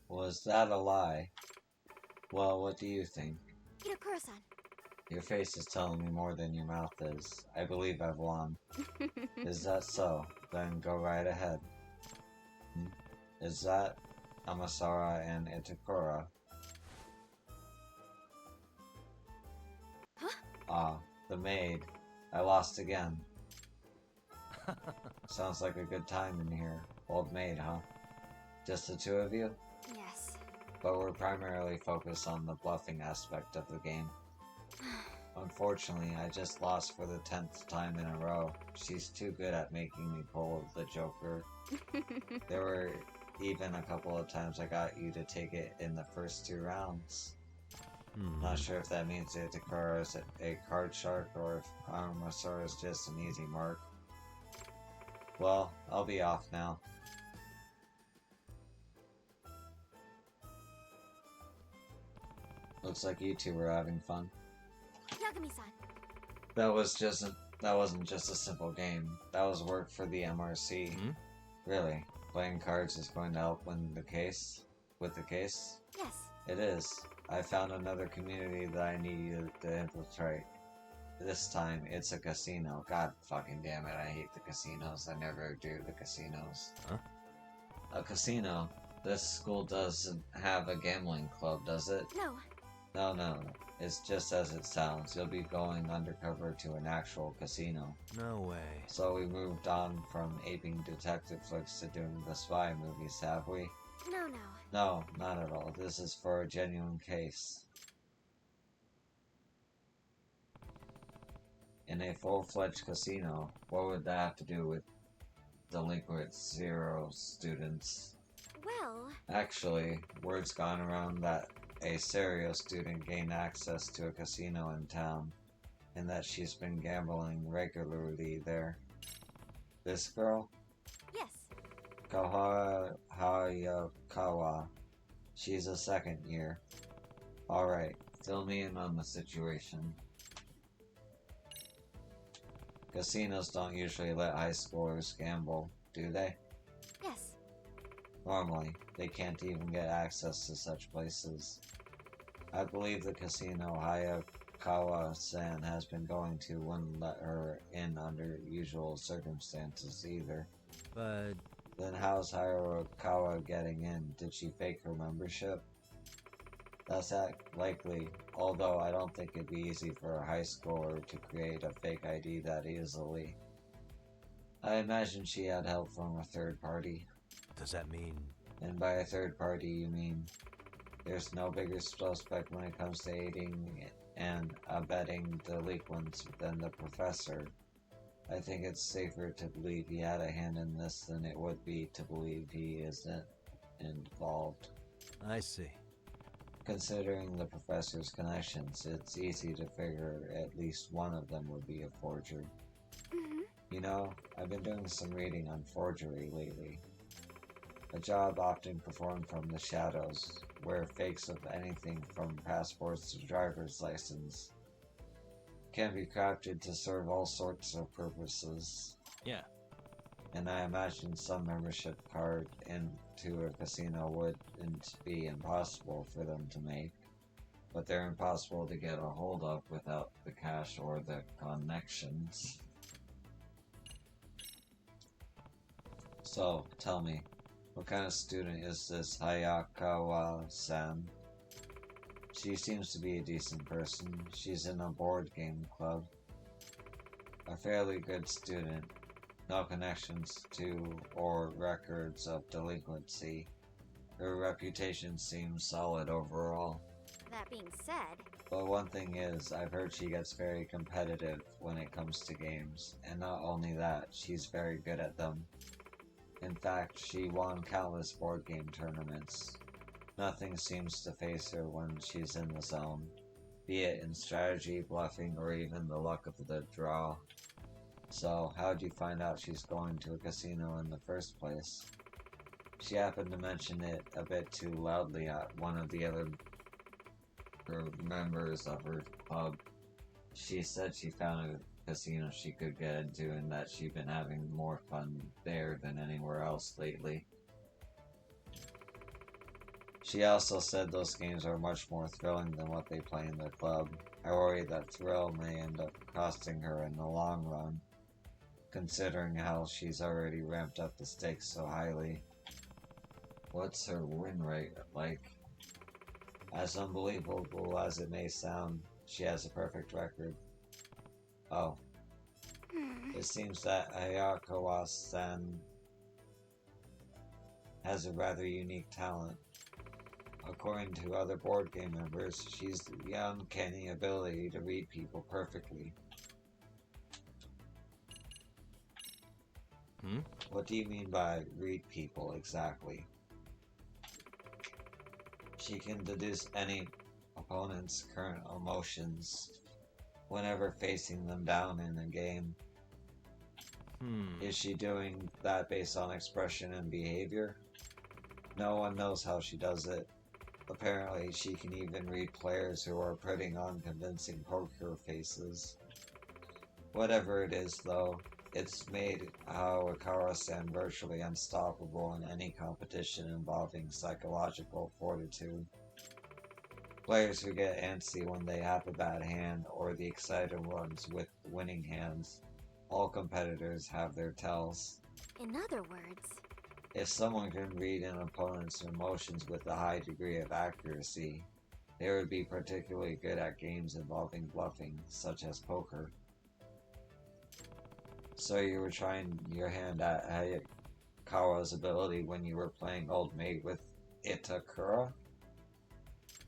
Was that a lie? Well, what do you think? Hirokuro-san. Your face is telling me more than your mouth is. I believe I've won. Is that so? Then go right ahead. Is that Amasara and Itakura? Huh? Ah, the maid. I lost again. Sounds like a good time in here. Old maid, huh? Just the two of you? Yes. But we're primarily focused on the bluffing aspect of the game. Unfortunately, I just lost for the 10th time in a row. She's too good at making me pull the Joker. There were even a couple of times I got you to take it in the first 2 rounds. Not sure if that means Itakura is a card shark or if Amasara is just an easy mark. Well, I'll be off now. Looks like you two were having fun. Yagami-san. That wasn't just a simple game. That was work for the MRC. Really, playing cards is going to help win the case? With the case? Yes. It is. I found another community that I need you to infiltrate. This time, it's a casino. God fucking damn it, I hate the casinos. I never do the casinos. Huh? A casino? This school doesn't have a gambling club, does it? No. No. It's just as it sounds. You'll be going undercover to an actual casino. No way. So we moved on from aping detective flicks to doing the spy movies, have we? No. No, not at all. This is for a genuine case. In a full-fledged casino, what would that have to do with delinquent zero students? Well... Actually, word's gone around that a Serio student gained access to a casino in town, and that she's been gambling regularly there. This girl? Yes. Kohara Hayakawa. She's a second year. Alright, fill me in on the situation. Casinos don't usually let high schoolers gamble, do they? Yes. Normally, they can't even get access to such places. I believe the casino Hayakawa-san has been going to wouldn't let her in under usual circumstances either. But Then how's Hayakawa getting in? Did she fake her membership? That's likely, although I don't think it'd be easy for a high schooler to create a fake ID that easily. I imagine she had help from a third party. Does that mean... And by a third party, you mean there's no bigger suspect when it comes to aiding and abetting delinquents than the professor. I think it's safer to believe he had a hand in this than it would be to believe he isn't involved. I see. Considering the professor's connections, it's easy to figure at least one of them would be a forger. You know, I've been doing some reading on forgery lately. A job often performed from the shadows, where fakes of anything from passports to driver's license can be crafted to serve all sorts of purposes. yeah, And I imagine some membership card into a casino wouldn't be impossible for them to make, but they're impossible to get a hold of without the cash or the connections. So, tell me, what kind of student is this Hayakawa-san? She seems to be a decent person. She's in a board game club. A fairly good student. No connections to or records of delinquency. Her reputation seems solid overall. That being said, But one thing is, I've heard she gets very competitive when it comes to games. And not only that, she's very good at them. In fact, she won countless board game tournaments. Nothing seems to face her when she's in the zone, be it in strategy, bluffing, or even the luck of the draw. So, how'd you find out she's going to a casino in the first place? She happened to mention it a bit too loudly at one of the other members of her club. She said she found a casino she could get into and that she'd been having more fun there than anywhere else lately. She also said those games are much more thrilling than what they play in their club. I worry that thrill may end up costing her in the long run, considering how she's already ramped up the stakes so highly. What's her win rate like? As unbelievable as it may sound, she has a perfect record. Oh. It seems that Hayakawa-san has a rather unique talent. According to other board game members, she's the uncanny ability to read people perfectly. What do you mean by read people exactly? She can deduce any opponent's current emotions whenever facing them down in a game. Is she doing that based on expression and behavior? No one knows how she does it. Apparently, she can even read players who are putting on convincing poker faces. Whatever it is, though, it's made Hayakawa-san virtually unstoppable in any competition involving psychological fortitude. Players who get antsy when they have a bad hand, or the excited ones with winning hands, all competitors have their tells. in other words, If someone can read an opponent's emotions with a high degree of accuracy, they would be particularly good at games involving bluffing, such as poker. So you were trying your hand at Hayakawa's ability when you were playing Old Maid with Itakura?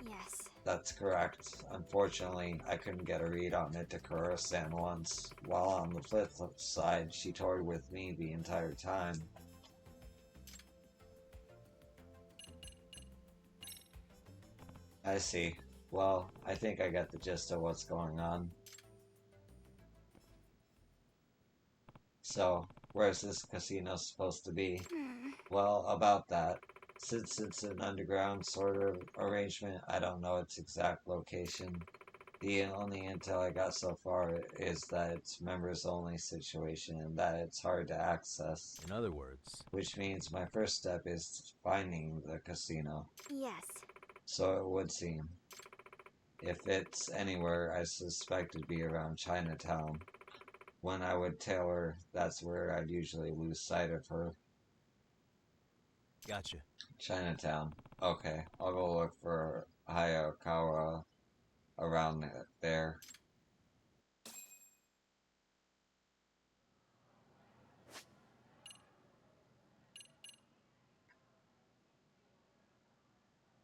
yes. That's correct. Unfortunately, I couldn't get a read on Itakura-san once, while on the flip side, she toured with me the entire time. I see. Well, I think I got the gist of what's going on. So, where's this casino supposed to be? Well, about that. Since it's an underground sort of arrangement, I don't know its exact location. The only intel I got so far is that it's members only situation and that it's hard to access. In other words, Which means my first step is finding the casino. Yes. So it would seem. If it's anywhere, I suspect it'd be around Chinatown. When I would tell her, that's where I'd usually lose sight of her. gotcha. Chinatown. Okay, I'll go look for Hayakawa around there.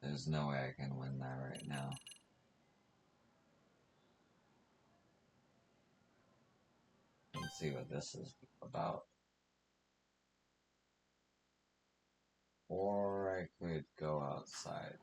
There's no way I can win that right now. Let's see what this is about. Or I could go outside.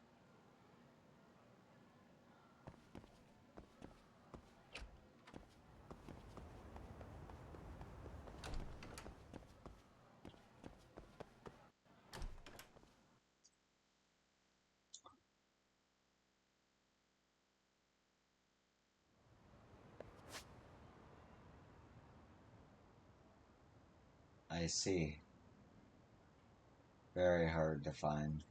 I see. Very hard to find.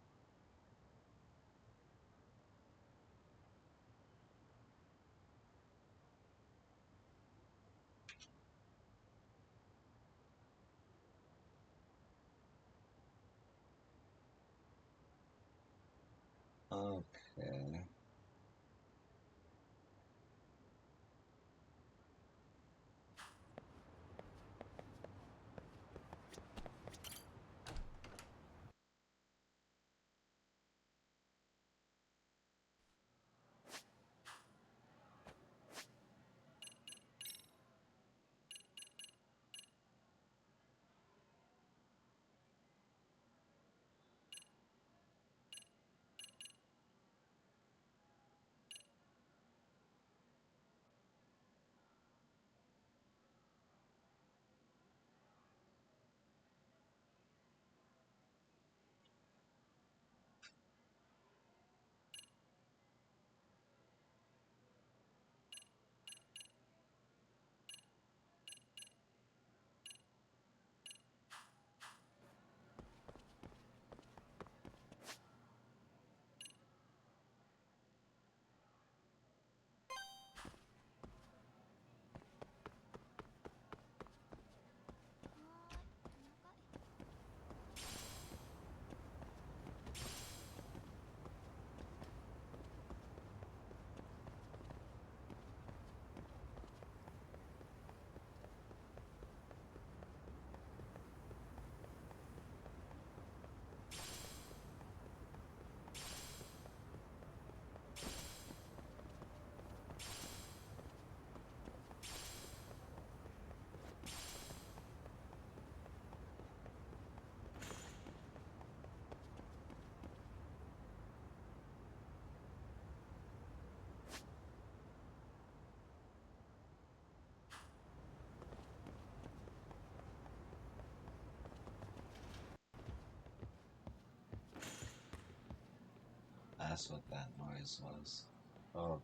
Okay. That's what that noise was. Oh.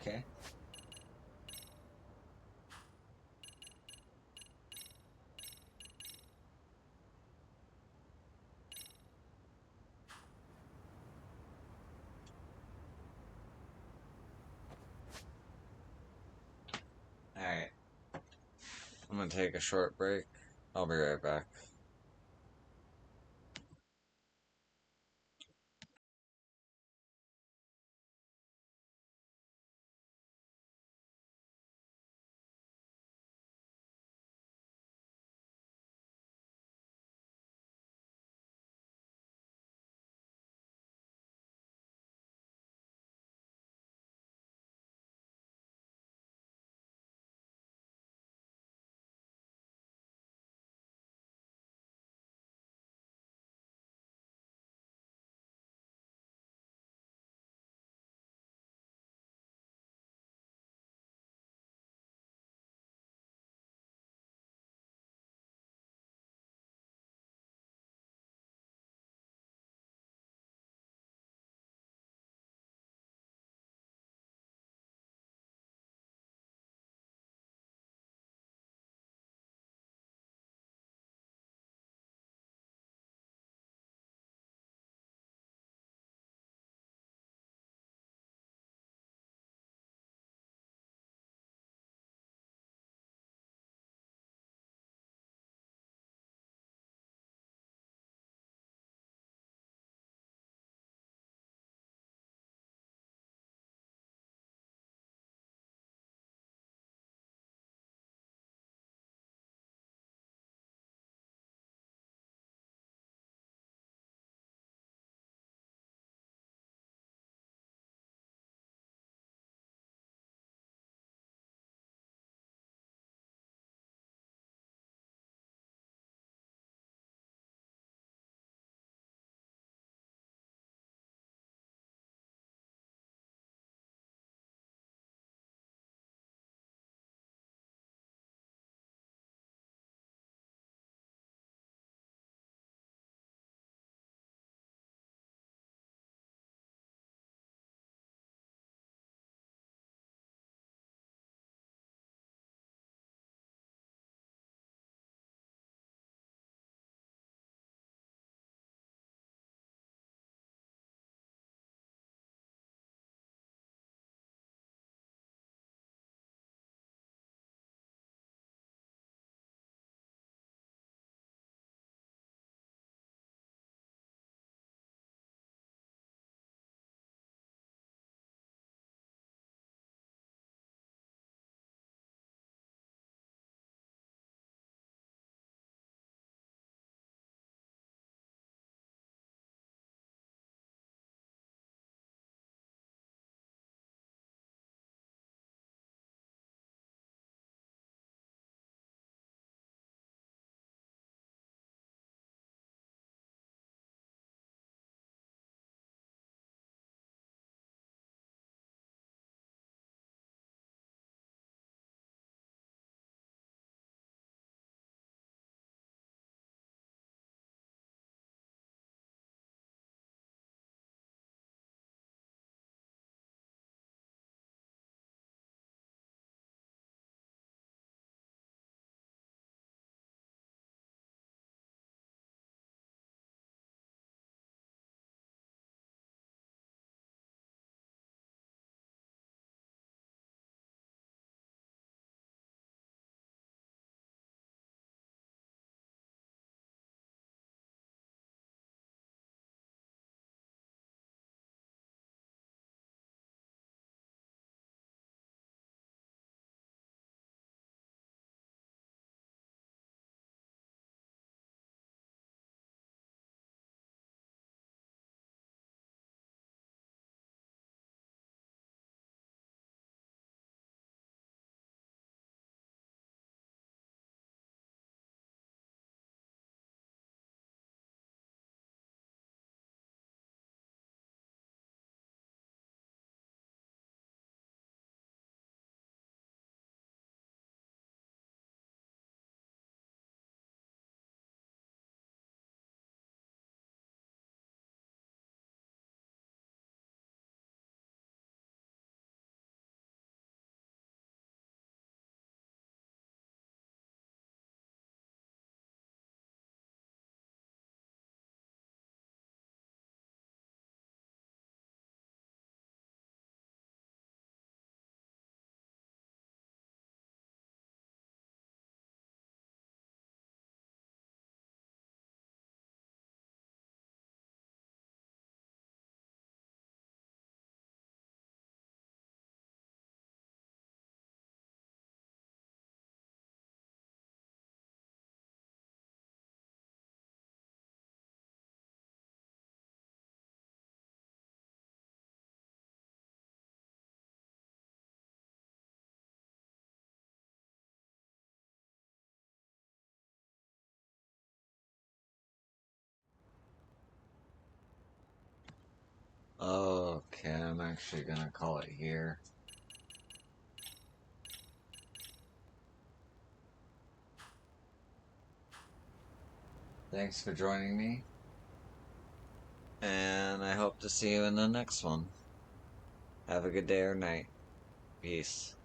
Okay. Alright. I'm gonna take a short break. I'll be right back. actually gonna call it here. Thanks for joining me. And I hope to see you in the next one. Have a good day or night. Peace.